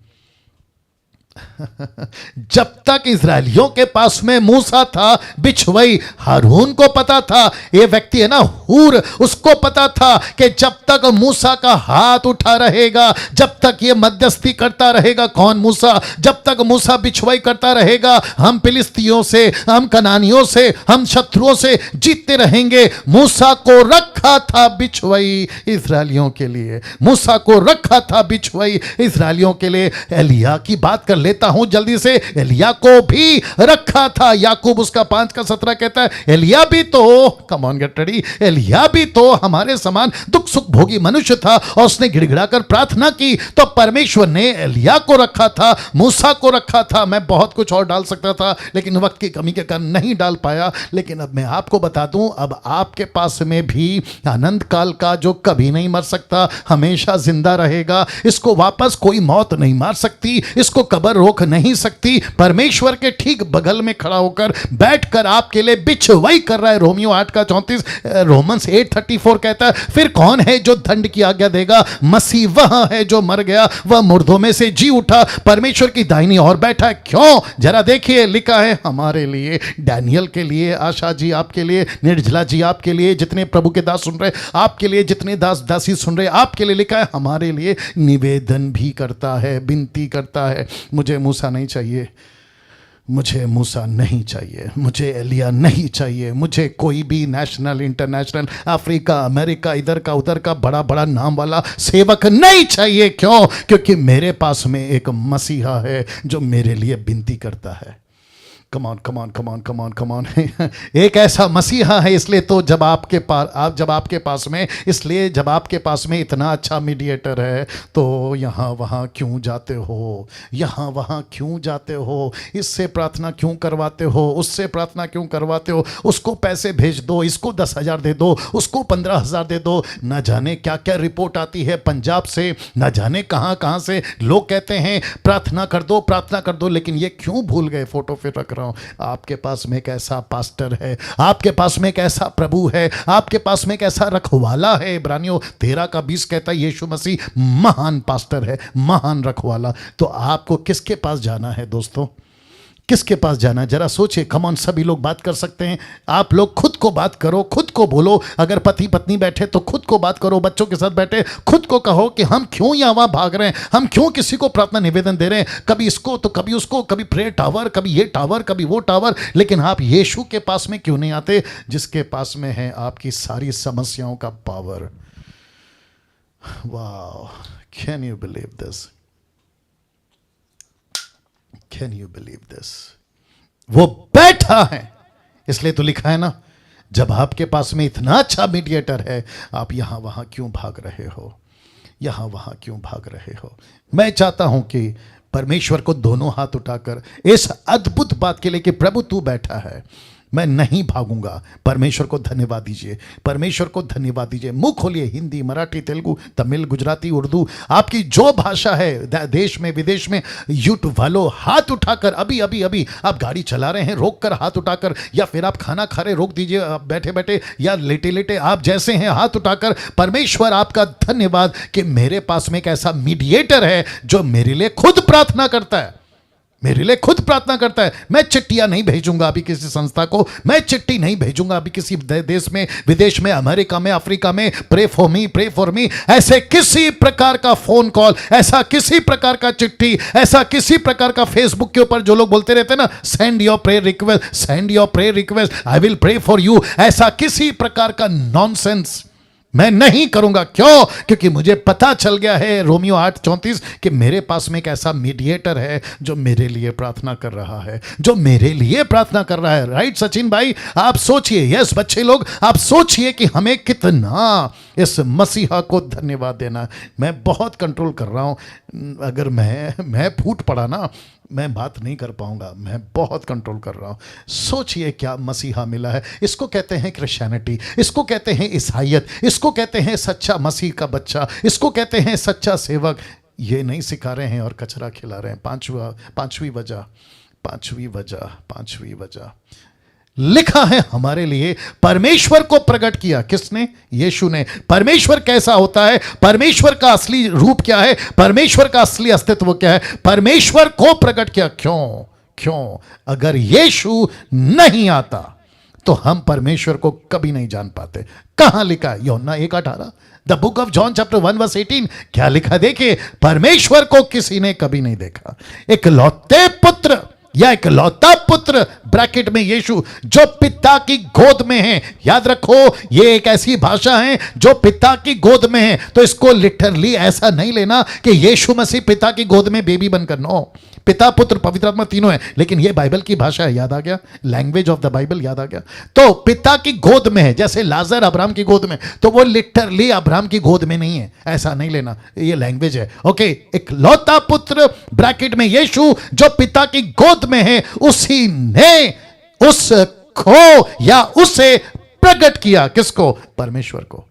जब तक इजरायलियों के पास में मूसा था, बिछवाई। हारून को पता था, ये व्यक्ति है ना हूर, उसको पता था कि जब तक मूसा का हाथ उठा रहेगा, जब तक ये मध्यस्थी करता रहेगा, कौन? मूसा। जब तक मूसा बिछवाई करता रहेगा, हम फिलिस्तियों से, हम कनानियों से, हम शत्रुओं से जीतते रहेंगे। मूसा को रखा था बिछवाई इजरायलियों के लिए, मूसा को रखा था बिछवाई इजरायलियों के लिए। एलिया की बात कर लेता हूं जल्दी से। एलिया को भी रखा था। याकूब उसका 5:17 कहता है, एलिया भी तो, कम ऑन गेट रेडी, एलिया भी तो हमारे समान दुख सुख भोगी मनुष्य था, और उसने गिड़गिड़ाकर प्रार्थना की, तो परमेश्वर ने एलिया को रखा था, मूसा को रखा था। मैं बहुत कुछ और डाल सकता था, लेकिन वक्त की कमी के कारण नहीं डाल पाया। लेकिन अब मैं आपको बता दूं, अब आपके पास में भी आनंद काल का, जो कभी नहीं मर सकता, हमेशा जिंदा रहेगा। इसको वापस कोई मौत नहीं मार सकती, इसको कब्र रोक नहीं सकती। परमेश्वर के ठीक बगल में खड़ा होकर, बैठकर आपके लिए बिछवाई कर रहा है। रोमियो 8:34, रोमन्स 8:34 कहता है, फिर कौन है जो दंड की आज्ञा देगा? मसीह वह है जो मर गया, वह मुर्दों में से जी उठा, परमेश्वर की दाहिनी ओर बैठा है। क्यों? जरा देखिए, लिखा है हमारे लिए, डैनियल के लिए, आशा जी आपके लिए, निर्जला जी आपके लिए, जितने प्रभु के दास सुन रहे आपके लिए, जितने दास दासी सुन रहे आपके लिए, लिखा है हमारे लिए निवेदन भी करता है, विनती करता है। मुझे मूसा नहीं चाहिए, मुझे मूसा नहीं चाहिए, मुझे एलिया नहीं चाहिए, मुझे कोई भी नेशनल, इंटरनेशनल, अफ्रीका, अमेरिका, इधर का उधर का बड़ा बड़ा नाम वाला सेवक नहीं चाहिए। क्यों? क्योंकि मेरे पास में एक मसीहा है जो मेरे लिए विनती करता है। कमान कमान कमान कमान कमान एक ऐसा मसीहा है। इसलिए तो जब आपके पास में इसलिए जब आपके पास में इतना अच्छा मीडिएटर है, तो यहाँ वहाँ क्यों जाते हो? यहाँ वहाँ क्यों जाते हो? इससे प्रार्थना क्यों करवाते हो? उससे प्रार्थना क्यों करवाते हो? उसको पैसे भेज दो, इसको 10,000 दे दो, उसको 15,000 दे दो। न जाने क्या क्या रिपोर्ट आती है पंजाब से, न जाने कहाँ कहाँ से लोग कहते हैं प्रार्थना कर दो, प्रार्थना कर दो। लेकिन ये क्यों भूल गए? फोटो फिर रख रहा हूं, आपके पास में एक ऐसा पास्टर है, आपके पास में एक ऐसा प्रभु है, आपके पास में एक ऐसा रखवाला है। इब्रानियों 13:20 कहता है यीशु मसीह महान पास्टर है, महान रखवाला। तो आपको किसके पास जाना है दोस्तों? किसके पास जाना है? जरा सोचिए। कम ऑन, सभी लोग बात कर सकते हैं। आप लोग खुद को बात करो, खुद को बोलो। अगर पति पत्नी बैठे तो खुद को बात करो, बच्चों के साथ बैठे खुद को कहो कि हम क्यों यहाँ वहाँ भाग रहे हैं, हम क्यों किसी को प्रार्थना निवेदन दे रहे हैं, कभी इसको तो कभी उसको, कभी प्रेयर टावर, कभी ये टावर, कभी वो टावर। लेकिन आप यीशु के पास में क्यों नहीं आते, जिसके पास में है आपकी सारी समस्याओं का पावर? वाह, can you believe this? Can you believe this? वो बैठा है। इसलिए तो लिखा है ना, जब आपके पास में इतना अच्छा मीडिएटर है, आप यहां वहां क्यों भाग रहे हो? यहां वहां क्यों भाग रहे हो? मैं चाहता हूं कि परमेश्वर को दोनों हाथ उठाकर इस अद्भुत बात के लिए कि प्रभु तू बैठा है, मैं नहीं भागूंगा। परमेश्वर को धन्यवाद दीजिए, परमेश्वर को धन्यवाद दीजिए। मुंह खोलिए, हिंदी, मराठी, तेलुगु, तमिल, गुजराती, उर्दू, आपकी जो भाषा है, देश में विदेश में, यूट्यूब वालों हाथ उठाकर, अभी अभी अभी आप गाड़ी चला रहे हैं रोक कर हाथ उठाकर, या फिर आप खाना खा रहे रोक दीजिए, आप बैठे बैठे या लेटे लेटे, आप जैसे हैं हाथ उठाकर, परमेश्वर आपका धन्यवाद कि मेरे पास में एक ऐसा मीडिएटर है जो मेरे लिए खुद प्रार्थना करता है, मेरे लिए खुद प्रार्थना करता है। मैं चिट्ठियां नहीं भेजूंगा अभी किसी संस्था को, मैं चिट्ठी नहीं भेजूंगा अभी किसी देश में, विदेश में, अमेरिका में, अफ्रीका में, pray for me, pray for me, ऐसे किसी प्रकार का फोन कॉल, ऐसा किसी प्रकार का चिट्ठी, ऐसा किसी प्रकार का फेसबुक के ऊपर जो लोग बोलते रहते हैं ना, send your prayer request, send your prayer request, I will pray for you, ऐसा किसी प्रकार का नॉनसेंस मैं नहीं करूंगा। क्यों? क्योंकि मुझे पता चल गया है, रोमियो 8:34, कि मेरे पास में एक ऐसा मीडिएटर है जो मेरे लिए प्रार्थना कर रहा है, जो मेरे लिए प्रार्थना कर रहा है। राइट सचिन भाई, आप सोचिए, यस बच्चे लोग, आप सोचिए कि हमें कितना इस मसीहा को धन्यवाद देना। मैं बहुत कंट्रोल कर रहा हूं, अगर मैं फूट पड़ा ना, मैं बात नहीं कर पाऊंगा। मैं बहुत कंट्रोल कर रहा हूं। सोचिए क्या मसीहा मिला है। इसको कहते हैं क्रिश्चियनिटी, इसको कहते हैं ईसाइयत, इसको कहते हैं सच्चा मसीह का बच्चा, इसको कहते हैं सच्चा सेवक। ये नहीं सिखा रहे हैं और कचरा खिला रहे हैं। पांचवी वजह लिखा है हमारे लिए, परमेश्वर को प्रकट किया। किसने? यीशु ने। परमेश्वर कैसा होता है, परमेश्वर का असली रूप क्या है, परमेश्वर का असली अस्तित्व क्या है, परमेश्वर को प्रकट किया। क्यों? अगर यीशु नहीं आता तो हम परमेश्वर को कभी नहीं जान पाते। कहां लिखा है? यूहन्ना 1:18, the book of John chapter 1:18। क्या लिखा? देखिए, परमेश्वर को किसी ने कभी नहीं देखा। इकलौते पुत्र या इकलौता पुत्र, ब्रैकेट में यीशु, जो पिता की गोद में है। याद रखो, ये एक ऐसी भाषा है जो पिता की गोद में है। तो इसको लिटरली ऐसा नहीं लेना कि यीशु मसीह पिता की गोद में बेबी बनकर, नो, पिता पुत्र पवित्र आत्मा तीनों है, लेकिन ये बाइबल की भाषा है। याद आ गया? लैंग्वेज ऑफ द बाइबल याद आ गया। तो पिता की गोद में है, जैसे लाजर अब्राहम की गोद में, तो वो लिटरली अब्राहम की गोद में नहीं है, ऐसा नहीं लेना, ये लैंग्वेज है। ओके, इकलौता पुत्र ब्रैकेट में यीशु, जो पिता की गोद में है, उसी ने उसको या उसे प्रकट किया। किसको? परमेश्वर को।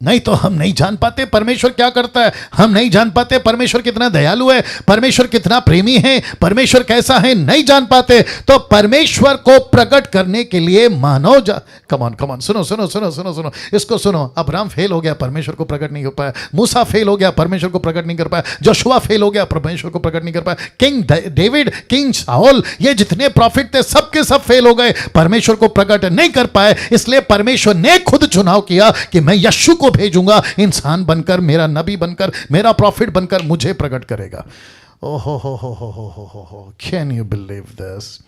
नहीं तो हम नहीं जान पाते परमेश्वर क्या करता है। हम नहीं जान पाते परमेश्वर कितना दयालु है, परमेश्वर कितना प्रेमी है, परमेश्वर कैसा है, नहीं जान पाते। तो परमेश्वर को प्रकट करने के लिए मानव कमॉन सुनो, इसको सुनो। अब्राहम फेल हो गया, परमेश्वर को प्रकट नहीं हो पाया। मूसा फेल हो गया, परमेश्वर को प्रकट नहीं कर पाया। जोशुआ फेल हो गया, परमेश्वर को प्रकट नहीं कर पाया। किंग डेविड, किंग शाऊल, ये जितने प्रॉफिट थे सबके सब फेल हो गए, परमेश्वर को प्रकट नहीं कर पाए। इसलिए परमेश्वर ने खुद चुनाव किया कि मैं यीशु को भेजूंगा, इंसान बनकर, मेरा नबी बनकर, मेरा प्रॉफिट बनकर मुझे प्रकट करेगा। ओहो हो, कैन यू बिलीव दिस?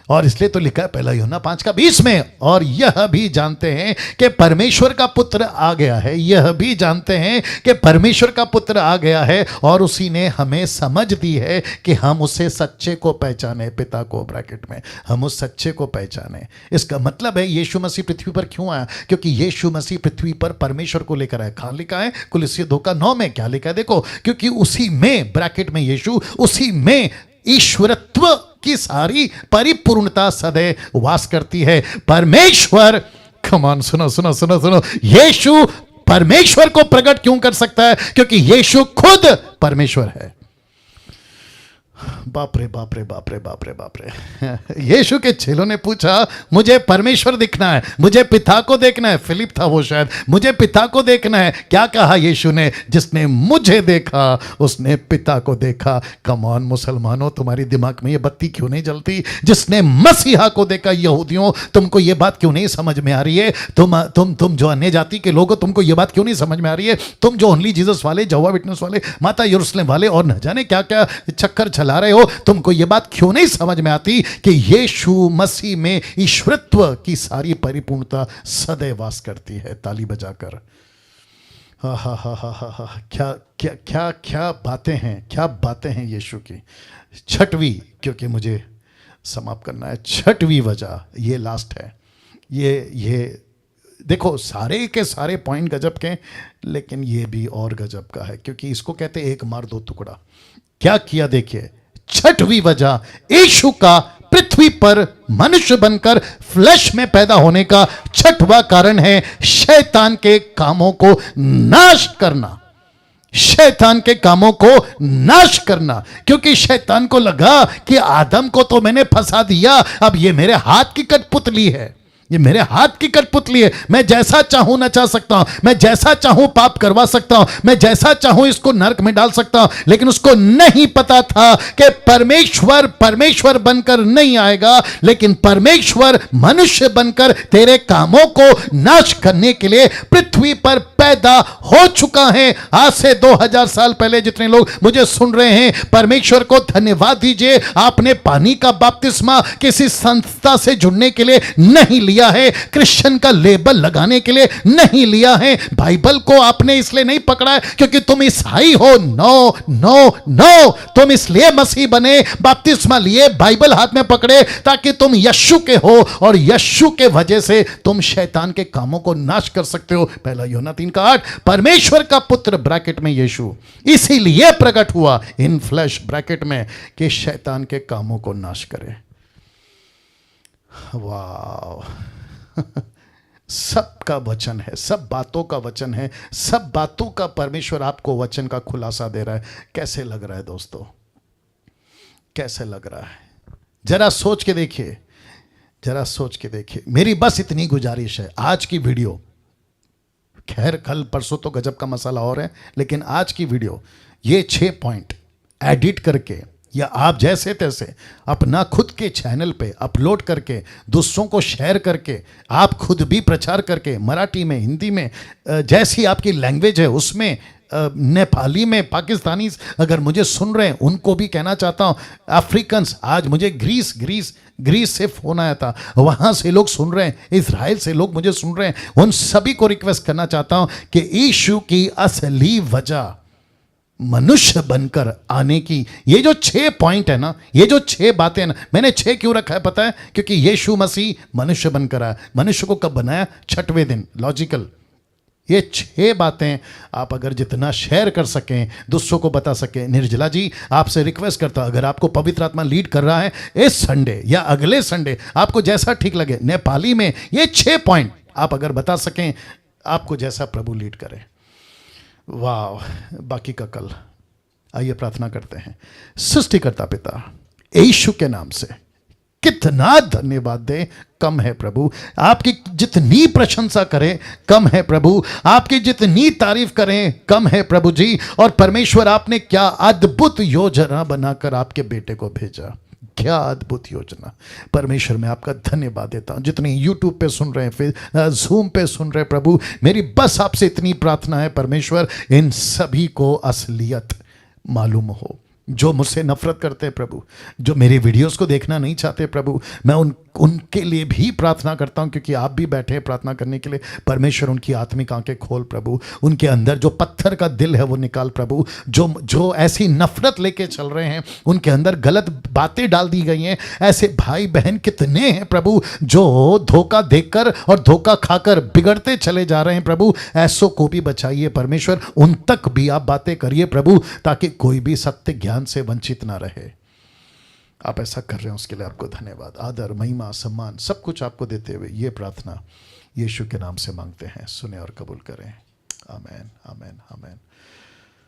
और इसलिए तो लिखा है पहला यूहन्ना 5:20 में, और यह भी जानते हैं कि परमेश्वर का पुत्र आ गया है। यह भी जानते हैं कि परमेश्वर का पुत्र आ गया है, और उसी ने हमें समझ दी है कि हम उसे सच्चे को पहचाने, पिता को, ब्रैकेट में, हम उस सच्चे को पहचाने। इसका मतलब है यीशु मसीह पृथ्वी पर क्यों आया? क्योंकि यीशु मसीह पृथ्वी पर परमेश्वर को लेकर आया। कहां लिखा है? कुलुस्सी 2:9 में। क्या लिखा है? देखो, क्योंकि उसी में, ब्रैकेट में यीशु, उसी में ईश्वरत्व की सारी परिपूर्णता सदैव वास करती है। परमेश्वर, कमान सुनो, यीशु परमेश्वर को प्रकट क्यों कर सकता है? क्योंकि यीशु खुद परमेश्वर है। बाप रे। यीशु के चेलों ने पूछा, मुझे परमेश्वर दिखना है, मुझे पिता को देखना है। फिलिप था वो शायद, मुझे पिता को देखना है। क्या कहा यीशु ने? जिसने मुझे देखा उसने पिता को देखा। कम ऑन मुसलमानों, तुम्हारी दिमाग में ये बत्ती क्यों नहीं जलती? जिसने मसीहा को देखा। यहूदियों, तुमको ये बात क्यों नहीं समझ में आ रही है? तुम जो अन्य जाति के लोग हो, तुमको ये बात क्यों नहीं समझ में आ रही है? तुम जो ओनली जीसस वाले, जहोवा विटनेस वाले, माता यरूशलेम वाले और न जाने क्या क्या चक्कर चला रहे हो, तुमको यह बात क्यों नहीं समझ में आती कि यीशु मसीह में ईश्वरत्व की सारी परिपूर्णता सदैव वास करती है? ताली बजाकर क्या बातें हैं यीशु की। छठवीं, क्योंकि मुझे समाप्त करना है, छठवीं वजह, ये लास्ट है। ये देखो, सारे के सारे पॉइंट गजब के, लेकिन ये भी और गजब का है, क्योंकि इसको कहते हैं एक मार दो टुकड़ा। क्या किया? देखिए, छठवीं वजह, यीशु का पृथ्वी पर मनुष्य बनकर फ्लैश में पैदा होने का छठवां कारण है शैतान के कामों को नाश करना। शैतान के कामों को नाश करना, क्योंकि शैतान को लगा कि आदम को तो मैंने फंसा दिया, अब ये मेरे हाथ की कठपुतली है, ये मेरे हाथ की कठपुतली है। मैं जैसा चाहूं नचा सकता हूं, मैं जैसा चाहूं पाप करवा सकता हूं, मैं जैसा चाहूं इसको नरक में डाल सकता हूं। लेकिन उसको नहीं पता था कि परमेश्वर बनकर नहीं आएगा, लेकिन परमेश्वर मनुष्य बनकर तेरे कामों को नाश करने के लिए पृथ्वी पर पैदा हो चुका है। आज से 2000 साल पहले जितने लोग मुझे सुन रहे हैं, परमेश्वर को धन्यवाद दीजिए, आपने पानी का बपतिस्मा किसी संस्था से जुड़ने के लिए नहीं लिया, लिया है, क्रिश्चियन का लेबल लगाने के लिए नहीं लिया है। बाइबल को आपने इसलिए नहीं पकड़ा है क्योंकि तुम ईसाई हो। नो नो नो, तुम इसलिए मसीह बने, बपतिस्मा लिए, बाइबल हाथ में पकड़े ताकि तुम यीशु के हो और यीशु के वजह से तुम शैतान के कामों को नाश कर सकते हो। पहला यूहन्ना 3:8, परमेश्वर का पुत्र ब्रैकेट में यीशु इसीलिए प्रकट हुआ इन फ्लैश ब्रैकेट में कि शैतान के कामों को नाश करे। वाह सबका वचन है, सब बातों का वचन है, सब बातों का परमेश्वर आपको वचन का खुलासा दे रहा है। कैसे लग रहा है दोस्तों, कैसे लग रहा है? जरा सोच के देखिए, जरा सोच के देखिए। मेरी बस इतनी गुजारिश है, आज की वीडियो, खैर कल परसों तो गजब का मसाला और है, लेकिन आज की वीडियो ये 6 पॉइंट एडिट करके या आप जैसे तैसे अपना खुद के चैनल पे अपलोड करके दूसरों को शेयर करके आप खुद भी प्रचार करके मराठी में, हिंदी में, जैसी आपकी लैंग्वेज है उसमें, नेपाली में, पाकिस्तानी अगर मुझे सुन रहे हैं उनको भी कहना चाहता हूँ, अफ्रीकन्स, आज मुझे ग्रीस से फ़ोन आया था, वहाँ से लोग सुन रहे हैं, इजराइल से लोग मुझे सुन रहे हैं, उन सभी को रिक्वेस्ट करना चाहता हूँ कि यीशु की असली वजह मनुष्य बनकर आने की ये जो 6 पॉइंट है ना, ये जो 6 बातें ना, मैंने 6 क्यों रखा है पता है? क्योंकि यीशु मसीह मनुष्य बनकर आया। मनुष्य को कब बनाया? 6वें दिन, लॉजिकल। ये 6 बातें आप अगर जितना शेयर कर सकें, दूसरों को बता सकें। निर्जला जी आपसे रिक्वेस्ट करता, अगर आपको पवित्र आत्मा लीड कर रहा है इस संडे या अगले संडे, आपको जैसा ठीक लगे, नेपाली में ये 6 पॉइंट आप अगर बता सकें, आपको जैसा प्रभु लीड करे। वाह, बाकी का कल। आइए प्रार्थना करते हैं। सृष्टिकर्ता पिता, यीशु के नाम से कितना धन्यवाद दें, कम है प्रभु। आपकी जितनी प्रशंसा करें कम है प्रभु, आपकी जितनी तारीफ करें कम है प्रभु जी। और परमेश्वर आपने क्या अद्भुत योजना बनाकर आपके बेटे को भेजा, क्या अद्भुत योजना। परमेश्वर मैं आपका धन्यवाद देता हूँ। जितने यूट्यूब पे सुन रहे हैं, फिर जूम पे सुन रहे हैं प्रभु, मेरी बस आपसे इतनी प्रार्थना है परमेश्वर, इन सभी को असलियत मालूम हो। जो मुझसे नफरत करते हैं प्रभु, जो मेरे वीडियोस को देखना नहीं चाहते प्रभु, मैं उनके लिए भी प्रार्थना करता हूं, क्योंकि आप भी बैठे हैं प्रार्थना करने के लिए। परमेश्वर उनकी आत्मिक आंखें खोल प्रभु, उनके अंदर जो पत्थर का दिल है वो निकाल प्रभु। जो ऐसी नफरत लेके चल रहे हैं, उनके अंदर गलत बातें डाल दी गई हैं, ऐसे भाई बहन कितने हैं प्रभु जो धोखा देकर और धोखा खाकर बिगड़ते चले जा रहे हैं प्रभु। ऐसों को भी बचाइए परमेश्वर, उन तक भी आप बातें करिए प्रभु, ताकि कोई भी सत्य ज्ञान से वंचित ना रहे। आप ऐसा कर रहे हैं उसके लिए आपको धन्यवाद। आदर, महिमा, सम्मान सब कुछ आपको देते हुए ये प्रार्थना यीशु के नाम से मांगते हैं, सुने और कबूल करें। आमीन, आमीन, आमीन।